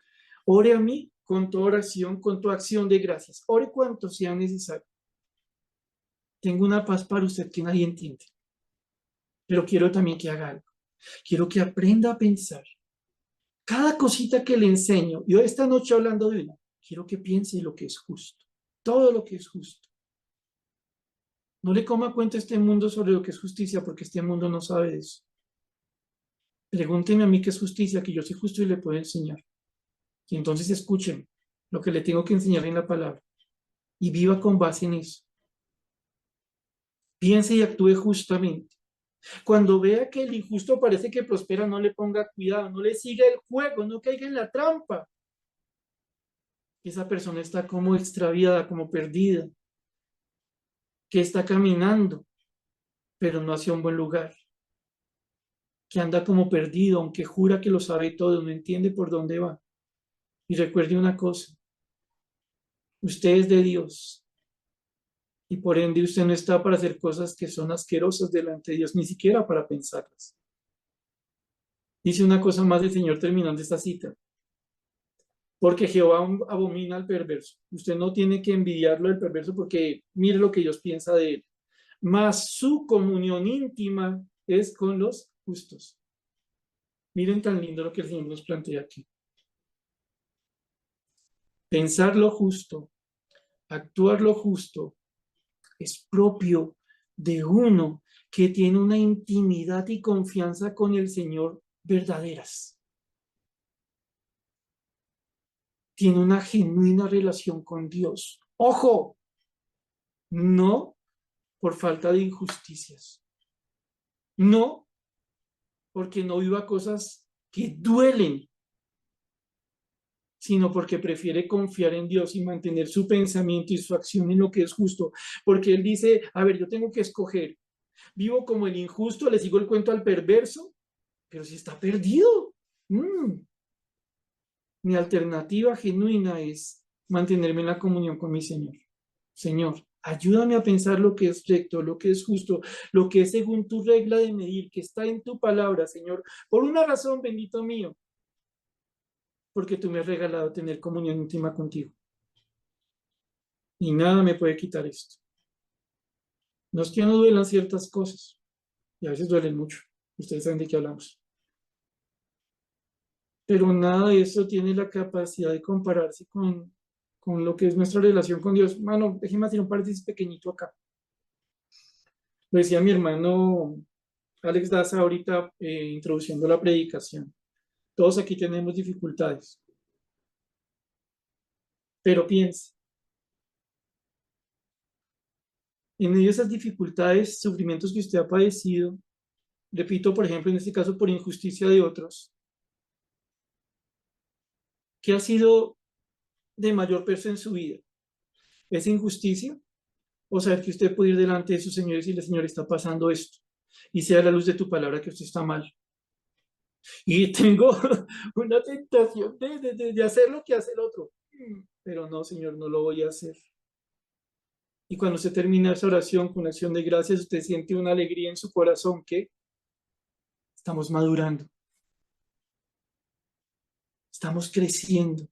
Ore a mí con tu oración, con tu acción de gracias. Ore cuanto sea necesario. Tengo una paz para usted que nadie entiende. Pero quiero también que haga algo. Quiero que aprenda a pensar. Cada cosita que le enseño, yo esta noche hablando de una, quiero que piense lo que es justo. Todo lo que es justo. No le coma cuenta a este mundo sobre lo que es justicia, porque este mundo no sabe de eso. Pregúnteme a mí qué es justicia, que yo soy justo y le puedo enseñar. Y entonces escuchen lo que le tengo que enseñar en la palabra. Y viva con base en eso. Piense y actúe justamente. Cuando vea que el injusto parece que prospera, no le ponga cuidado, no le siga el juego, no caiga en la trampa. Esa persona está como extraviada, como perdida, que está caminando, pero no hacia un buen lugar, que anda como perdido, aunque jura que lo sabe todo, no entiende por dónde va. Y recuerde una cosa, usted es de Dios y por ende usted no está para hacer cosas que son asquerosas delante de Dios, ni siquiera para pensarlas. Dice una cosa más del Señor terminando esta cita. Porque Jehová abomina al perverso. Usted no tiene que envidiarlo del perverso porque mire lo que Dios piensa de él. Mas su comunión íntima es con los justos. Miren tan lindo lo que el Señor nos plantea aquí. Pensar lo justo, actuar lo justo, es propio de uno que tiene una intimidad y confianza con el Señor verdaderas. Tiene una genuina relación con Dios. Ojo, no por falta de injusticias. No porque no viva cosas que duelen, sino porque prefiere confiar en Dios y mantener su pensamiento y su acción en lo que es justo. Porque Él dice, a ver, yo tengo que escoger. Vivo como el injusto, le sigo el cuento al perverso, pero si está perdido. Mi alternativa genuina es mantenerme en la comunión con mi Señor. Señor, Ayúdame a pensar lo que es recto, lo que es justo, lo que es según tu regla de medir, que está en tu palabra, Señor. Por una razón, bendito mío, porque tú me has regalado tener comunión íntima contigo. Y nada me puede quitar esto. No es que no duelan ciertas cosas, y a veces duelen mucho. Ustedes saben de qué hablamos. Pero nada de eso tiene la capacidad de compararse con lo que es nuestra relación con Dios. Mano, déjeme hacer un paréntesis pequeñito acá. Lo decía mi hermano Alex Daza ahorita introduciendo la predicación. Todos aquí tenemos dificultades, pero piense, en medio de esas dificultades, sufrimientos que usted ha padecido, repito, por ejemplo, en este caso por injusticia de otros, ¿qué ha sido de mayor peso en su vida? ¿Es injusticia? O saber que usted puede ir delante de su Señor y decirle, Señor, está pasando esto, y sea la luz de tu palabra que usted está mal. Y tengo una tentación de hacer lo que hace el otro, pero no, Señor, no lo voy a hacer. Y cuando usted termina esa oración con acción de gracias, usted siente una alegría en su corazón que estamos madurando, estamos creciendo,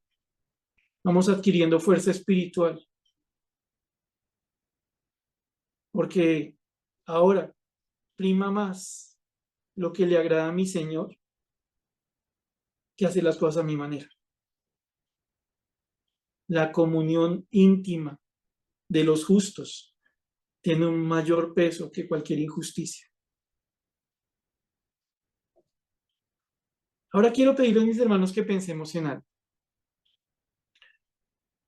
vamos adquiriendo fuerza espiritual, porque ahora prima más lo que le agrada a mi Señor que hacer las cosas a mi manera. La comunión íntima de los justos tiene un mayor peso que cualquier injusticia. Ahora quiero pedirle a mis hermanos que pensemos en algo.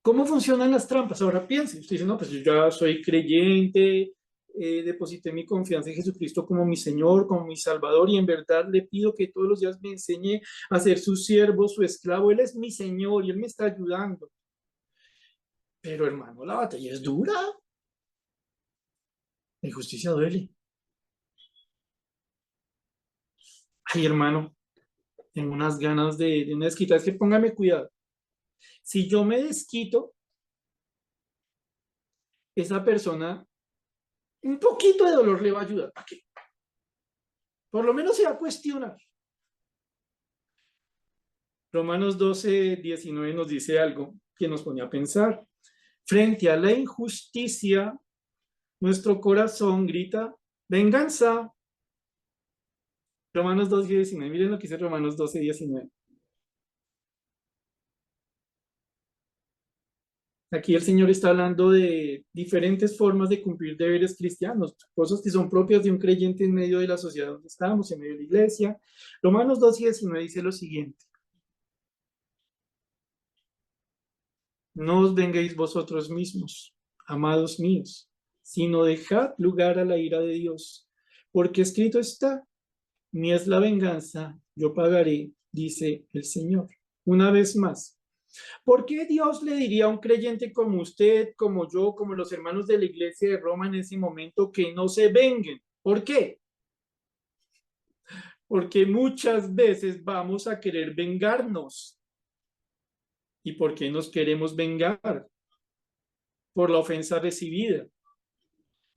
¿Cómo funcionan las trampas? Ahora piense, usted dice, no, pues yo ya soy creyente, deposité mi confianza en Jesucristo como mi Señor, como mi Salvador, y en verdad le pido que todos los días me enseñe a ser su siervo, su esclavo. Él es mi Señor y Él me está ayudando. Pero hermano, la batalla es dura. La injusticia duele. Ay, hermano, tengo unas ganas de una desquita. Es que póngame cuidado. Si yo me desquito, esa persona, un poquito de dolor le va a ayudar. ¿Para qué? Por lo menos se va a cuestionar. Romanos 12:19 nos dice algo que nos pone a pensar. Frente a la injusticia, nuestro corazón grita, venganza. Romanos 12:19, miren lo que dice Romanos 12:19. Aquí el Señor está hablando de diferentes formas de cumplir deberes cristianos, cosas que son propias de un creyente en medio de la sociedad donde estamos, en medio de la iglesia. Romanos 12:19 dice lo siguiente. No os vengáis vosotros mismos, amados míos, sino dejad lugar a la ira de Dios, porque escrito está, mía es la venganza, yo pagaré, dice el Señor. Una vez más, ¿por qué Dios le diría a un creyente como usted, como yo, como los hermanos de la iglesia de Roma en ese momento que no se venguen? ¿Por qué? Porque muchas veces vamos a querer vengarnos. ¿Y por qué nos queremos vengar? Por la ofensa recibida,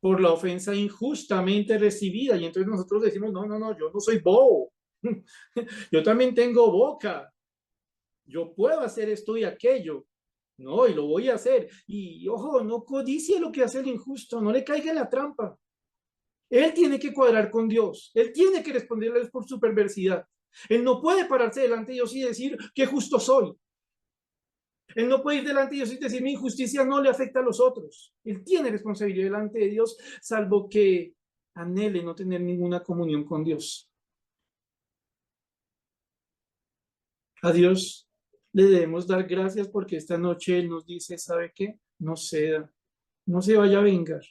por la ofensa injustamente recibida. Y entonces nosotros decimos, no, no, no, yo no soy bobo. Yo también tengo boca. Yo puedo hacer esto y aquello. No, y lo voy a hacer. Y ojo, no codicie lo que hace el injusto, no le caiga en la trampa. Él tiene que cuadrar con Dios. Él tiene que responderle por su perversidad. Él no puede pararse delante de Dios y decir qué justo soy. Él no puede ir delante de Dios y decir mi injusticia no le afecta a los otros. Él tiene responsabilidad delante de Dios, salvo que anhele no tener ninguna comunión con Dios. A Dios le debemos dar gracias porque esta noche Él nos dice, ¿sabe qué? No ceda, no se vaya a vengar.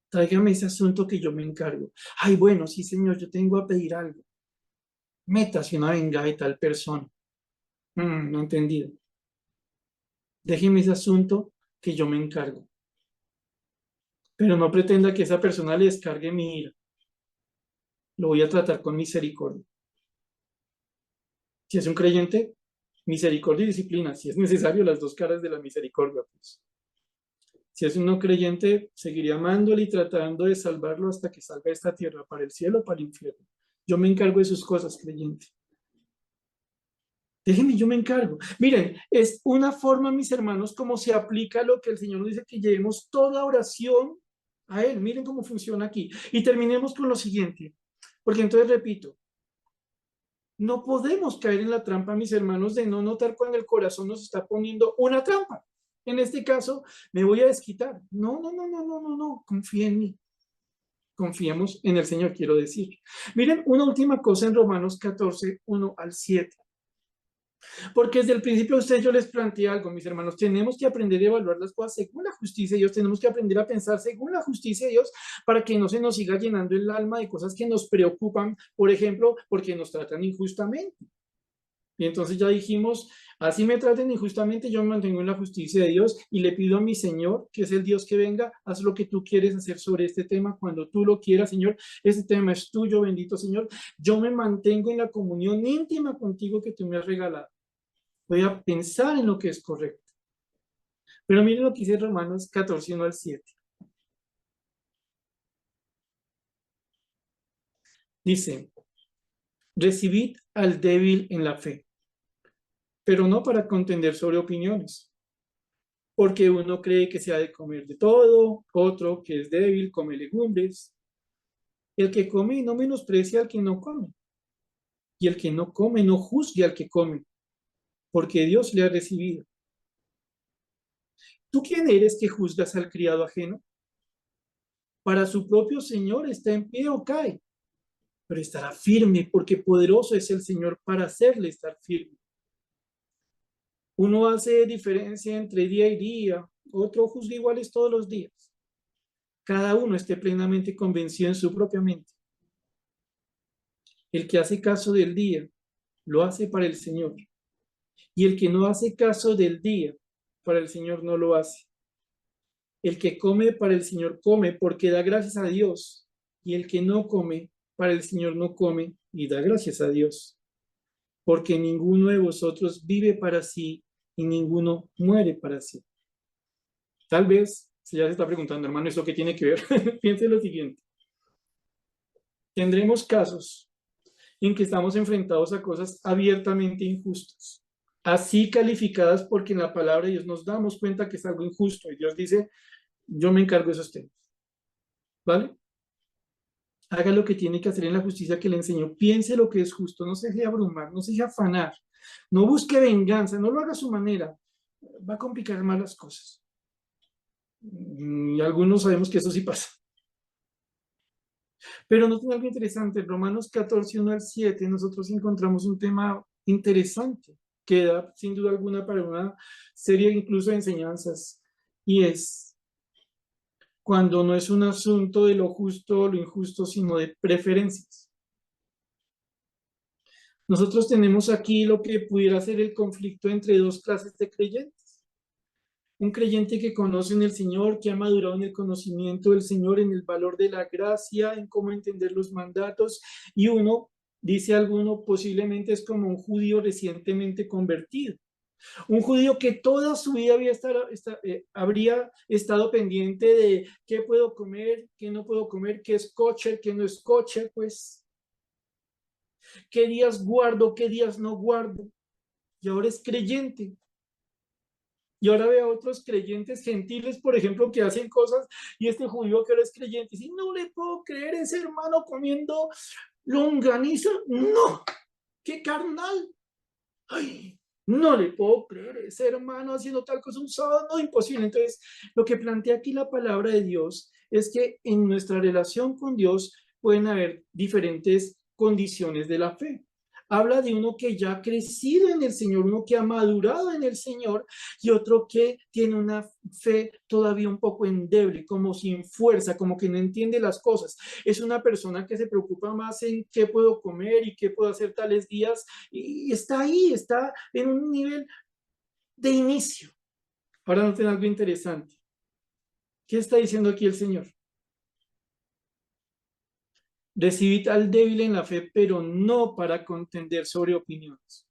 Tráigame ese asunto que yo me encargo. Ay, bueno, sí, Señor, yo tengo a pedir algo. Métase una venga de tal persona. No he entendido. Déjeme ese asunto que yo me encargo. Pero no pretenda que esa persona le descargue mi ira. Lo voy a tratar con misericordia. Si es un creyente, misericordia y disciplina. Si es necesario, las dos caras de la misericordia. Pues. Si es un no creyente, seguiré amándole y tratando de salvarlo hasta que salga de esta tierra, para el cielo o para el infierno. Yo me encargo de sus cosas, creyente. Déjenme, yo me encargo. Miren, es una forma, mis hermanos, como se aplica lo que el Señor nos dice, que llevemos toda oración a Él. Miren cómo funciona aquí. Y terminemos con lo siguiente, porque entonces repito, no podemos caer en la trampa, mis hermanos, de no notar cuando el corazón nos está poniendo una trampa. En este caso, me voy a desquitar. No, no, no, no, no, no, no. Confía en mí. Confiemos en el Señor, quiero decir. Miren, una última cosa en Romanos 14, 1 al 7. Porque desde el principio a ustedes yo les planteé algo, mis hermanos. Tenemos que aprender a evaluar las cosas según la justicia de Dios. Tenemos que aprender a pensar según la justicia de Dios para que no se nos siga llenando el alma de cosas que nos preocupan, por ejemplo, porque nos tratan injustamente. Y entonces ya dijimos, así me traten injustamente, yo me mantengo en la justicia de Dios y le pido a mi Señor, que es el Dios que venga, haz lo que tú quieres hacer sobre este tema cuando tú lo quieras, Señor. Este tema es tuyo, bendito Señor. Yo me mantengo en la comunión íntima contigo que tú me has regalado. Voy a pensar en lo que es correcto. Pero miren lo que dice Romanos 14, 1 al 7. Dice, recibid al débil en la fe, pero no para contender sobre opiniones. Porque uno cree que se ha de comer de todo, otro que es débil come legumbres. El que come no menosprecia al que no come, y el que no come no juzgue al que come, porque Dios le ha recibido. ¿Tú quién eres que juzgas al criado ajeno? Para su propio Señor está en pie o cae, pero estará firme, porque poderoso es el Señor para hacerle estar firme. Uno hace diferencia entre día y día, otro juzga iguales todos los días. Cada uno esté plenamente convencido en su propia mente. El que hace caso del día, lo hace para el Señor. Y el que no hace caso del día, para el Señor no lo hace. El que come para el Señor come porque da gracias a Dios. Y el que no come para el Señor no come y da gracias a Dios. Porque ninguno de vosotros vive para sí y ninguno muere para sí. Tal vez, si ya se está preguntando, hermano, ¿eso qué tiene que ver? Piense lo siguiente. Tendremos casos en que estamos enfrentados a cosas abiertamente injustas, así calificadas porque en la palabra de Dios nos damos cuenta que es algo injusto y Dios dice, yo me encargo de esos temas, ¿vale? Haga lo que tiene que hacer en la justicia que le enseñó, piense lo que es justo, no se deje abrumar, no se deje afanar, no busque venganza, no lo haga a su manera, va a complicar más las cosas. Y algunos sabemos que eso sí pasa. Pero no tiene algo interesante, en Romanos 14, 1 al 7, nosotros encontramos un tema interesante que da sin duda alguna para una serie incluso de enseñanzas, y es cuando no es un asunto de lo justo o lo injusto, sino de preferencias. Nosotros tenemos aquí lo que pudiera ser el conflicto entre dos clases de creyentes. Un creyente que conoce en el Señor, que ha madurado en el conocimiento del Señor, en el valor de la gracia, en cómo entender los mandatos, y uno, dice alguno, posiblemente es como un judío recientemente convertido. Un judío que toda su vida habría estado pendiente de qué puedo comer, qué no puedo comer, qué es kosher, qué no es kosher, pues, qué días guardo, qué días no guardo. Y ahora es creyente. Y ahora ve a otros creyentes gentiles, por ejemplo, que hacen cosas, y este judío que ahora es creyente, y dice, no le puedo creer ese hermano comiendo longaniza, no, qué carnal, ay, no le puedo creer ese hermano haciendo tal cosa un sábado, no, imposible. Entonces, lo que plantea aquí la palabra de Dios es que en nuestra relación con Dios pueden haber diferentes condiciones de la fe. Habla de uno que ya ha crecido en el Señor, uno que ha madurado en el Señor y otro que tiene una fe todavía un poco endeble, como sin fuerza, como que no entiende las cosas. Es una persona que se preocupa más en qué puedo comer y qué puedo hacer tales días y está ahí, está en un nivel de inicio. Ahora noten algo interesante. ¿Qué está diciendo aquí el Señor? Recibid al débil en la fe, pero no para contender sobre opiniones.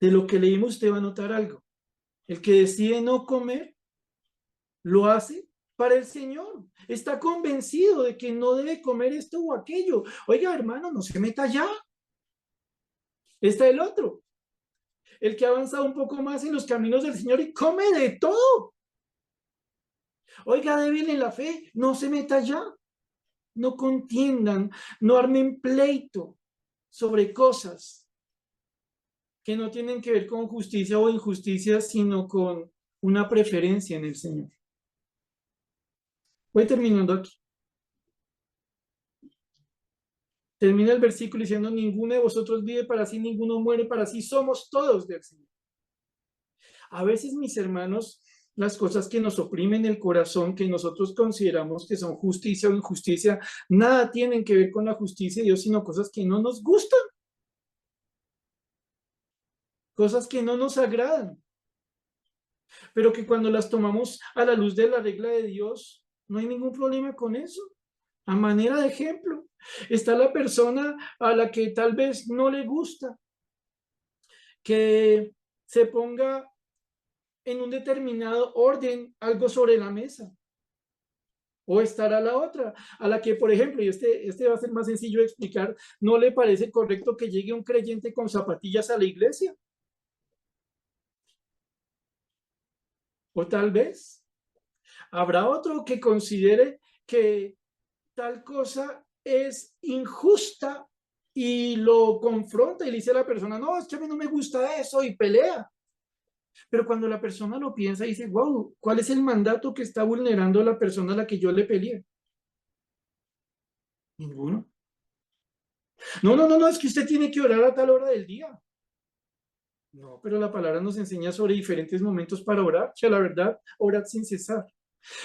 De lo que leímos usted va a notar algo. El que decide no comer, lo hace para el Señor. Está convencido de que no debe comer esto o aquello. Oiga, hermano, no se meta ya. Está el otro, el que ha avanzado un poco más en los caminos del Señor y come de todo. Oiga, débil en la fe, no se meta ya. No contiendan, no armen pleito sobre cosas que no tienen que ver con justicia o injusticia, sino con una preferencia en el Señor. Voy terminando aquí. Termina el versículo diciendo, ninguno de vosotros vive para sí, ninguno muere para sí, somos todos del Señor. A veces, mis hermanos, las cosas que nos oprimen el corazón, que nosotros consideramos que son justicia o injusticia, nada tienen que ver con la justicia de Dios, sino cosas que no nos gustan, cosas que no nos agradan, pero que cuando las tomamos a la luz de la regla de Dios, no hay ningún problema con eso. A manera de ejemplo, está la persona a la que tal vez no le gusta que se ponga en un determinado orden algo sobre la mesa. O estará la otra, a la que, por ejemplo, y este va a ser más sencillo de explicar, no le parece correcto que llegue un creyente con zapatillas a la iglesia. O tal vez habrá otro que considere que tal cosa es injusta y lo confronta y le dice a la persona, no, es que a mí no me gusta eso y pelea. Pero cuando la persona lo piensa, dice, wow, ¿cuál es el mandato que está vulnerando la persona a la que yo le peleé? Ninguno. No, no, no, no, es que usted tiene que orar a tal hora del día. No, pero la palabra nos enseña sobre diferentes momentos para orar, que a la verdad, orad sin cesar.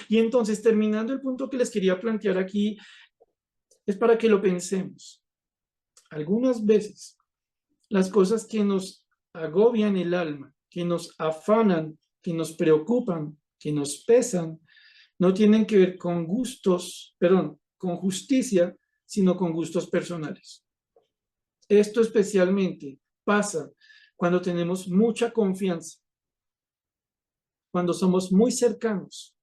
Y entonces, terminando el punto que les quería plantear aquí, es para que lo pensemos. Algunas veces, las cosas que nos agobian el alma, que nos afanan, que nos preocupan, que nos pesan, no tienen que ver con gustos, perdón, con justicia, sino con gustos personales. Esto especialmente pasa cuando tenemos mucha confianza, cuando somos muy cercanos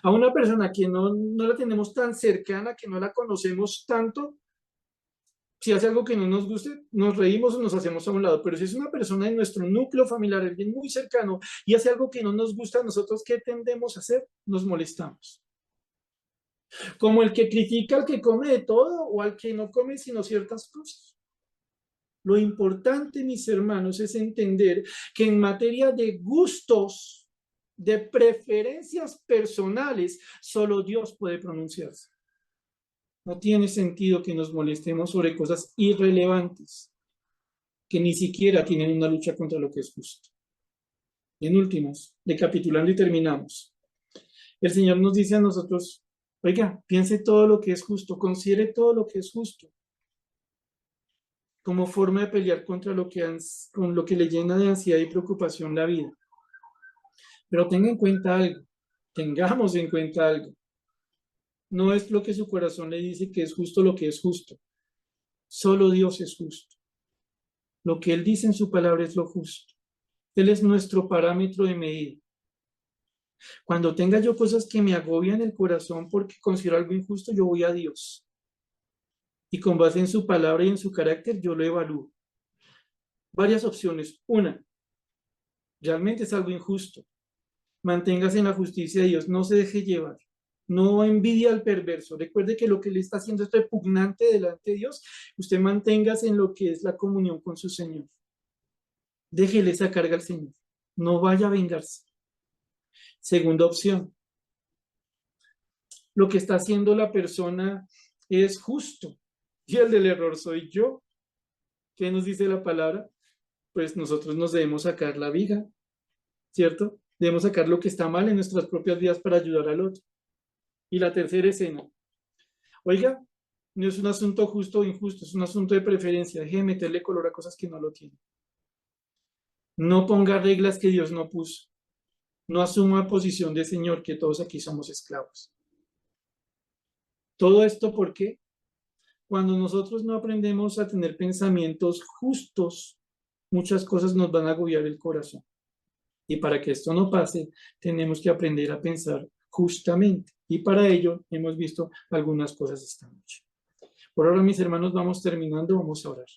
a una persona que no la tenemos tan cercana, que no la conocemos tanto. Si hace algo que no nos guste, nos reímos o nos hacemos a un lado, pero si es una persona de nuestro núcleo familiar, alguien muy cercano, y hace algo que no nos gusta, nosotros, ¿qué tendemos a hacer? Nos molestamos. Como el que critica al que come de todo o al que no come sino ciertas cosas. Lo importante, mis hermanos, es entender que en materia de gustos, de preferencias personales, solo Dios puede pronunciarse. No tiene sentido que nos molestemos sobre cosas irrelevantes, que ni siquiera tienen una lucha contra lo que es justo. Y en últimos, recapitulando y terminamos. El Señor nos dice a nosotros, oiga, piense todo lo que es justo, considere todo lo que es justo, como forma de pelear contra con lo que le llena de ansiedad y preocupación la vida. Pero tenga en cuenta algo, tengamos en cuenta algo. No es lo que su corazón le dice que es justo lo que es justo. Solo Dios es justo. Lo que Él dice en su palabra es lo justo. Él es nuestro parámetro de medida. Cuando tenga yo cosas que me agobian el corazón porque considero algo injusto, yo voy a Dios. Y con base en su palabra y en su carácter, yo lo evalúo. Varias opciones. Una, realmente es algo injusto. Manténgase en la justicia de Dios, no se deje llevar. No envidia al perverso. Recuerde que lo que le está haciendo es repugnante delante de Dios. Usted manténgase en lo que es la comunión con su Señor. Déjele esa carga al Señor. No vaya a vengarse. Segunda opción. Lo que está haciendo la persona es justo. Y el del error soy yo. ¿Qué nos dice la palabra? Pues nosotros nos debemos sacar la viga, ¿cierto? Debemos sacar lo que está mal en nuestras propias vidas para ayudar al otro. Y la tercera escena. Oiga, no es un asunto justo o injusto, es un asunto de preferencia. Deje de meterle color a cosas que no lo tienen. No ponga reglas que Dios no puso. No asuma posición de Señor, que todos aquí somos esclavos. Todo esto, ¿por qué? Cuando nosotros no aprendemos a tener pensamientos justos, muchas cosas nos van a agobiar el corazón. Y para que esto no pase, tenemos que aprender a pensar justamente. Y para ello hemos visto algunas cosas esta noche. Por ahora, mis hermanos, vamos terminando, vamos a orar.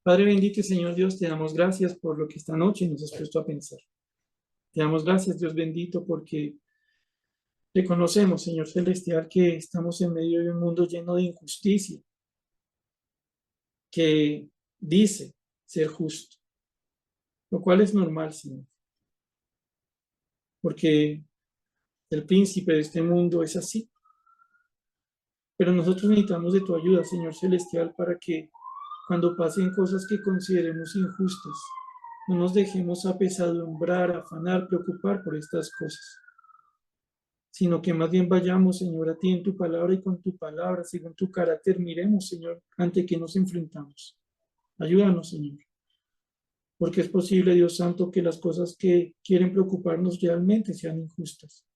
Padre bendito y Señor Dios, te damos gracias por lo que esta noche nos has puesto a pensar. Te damos gracias, Dios bendito, porque reconocemos, Señor Celestial, que estamos en medio de un mundo lleno de injusticia, que dice ser justo, lo cual es normal, Señor, porque el príncipe de este mundo es así. Pero nosotros necesitamos de tu ayuda, Señor Celestial, para que cuando pasen cosas que consideremos injustas, no nos dejemos apesadumbrar, afanar, preocupar por estas cosas, sino que más bien vayamos, Señor, a ti en tu palabra y con tu palabra, según tu carácter, miremos, Señor, ante qué nos enfrentamos. Ayúdanos, Señor, porque es posible, Dios Santo, que las cosas que quieren preocuparnos realmente sean injustas,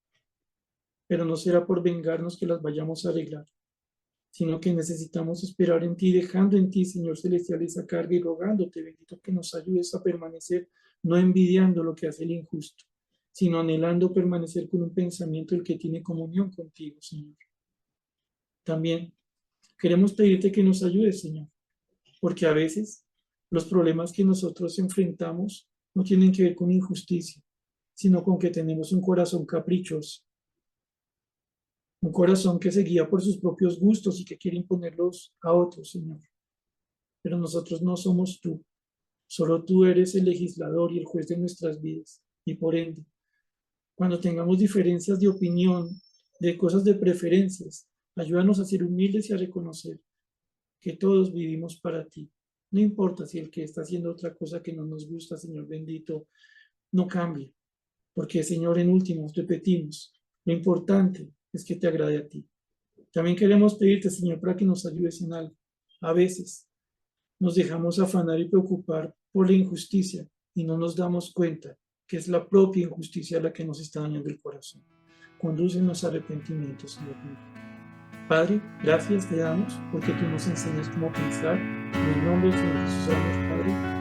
pero no será por vengarnos que las vayamos a arreglar, sino que necesitamos esperar en ti, dejando en ti, Señor Celestial, esa carga y rogándote, bendito, que nos ayudes a permanecer, no envidiando lo que hace el injusto, sino anhelando permanecer con un pensamiento el que tiene comunión contigo, Señor. También queremos pedirte que nos ayudes, Señor, porque a veces los problemas que nosotros enfrentamos no tienen que ver con injusticia, sino con que tenemos un corazón caprichoso, un corazón que se guía por sus propios gustos y que quiere imponerlos a otros, Señor. Pero nosotros no somos tú, solo tú eres el legislador y el juez de nuestras vidas. Y por ende, cuando tengamos diferencias de opinión, de cosas de preferencias, ayúdanos a ser humildes y a reconocer que todos vivimos para ti. No importa si el que está haciendo otra cosa que no nos gusta, Señor bendito, no cambie. Porque, Señor, en últimos, repetimos, lo importante es que te agrade a ti. También queremos pedirte, Señor, para que nos ayudes en algo. A veces nos dejamos afanar y preocupar por la injusticia y no nos damos cuenta que es la propia injusticia la que nos está dañando el corazón. Condúcenos a arrepentimiento, Señor. Padre, gracias te damos porque tú nos enseñas cómo pensar. En el nombre del Señor Jesús, Padre.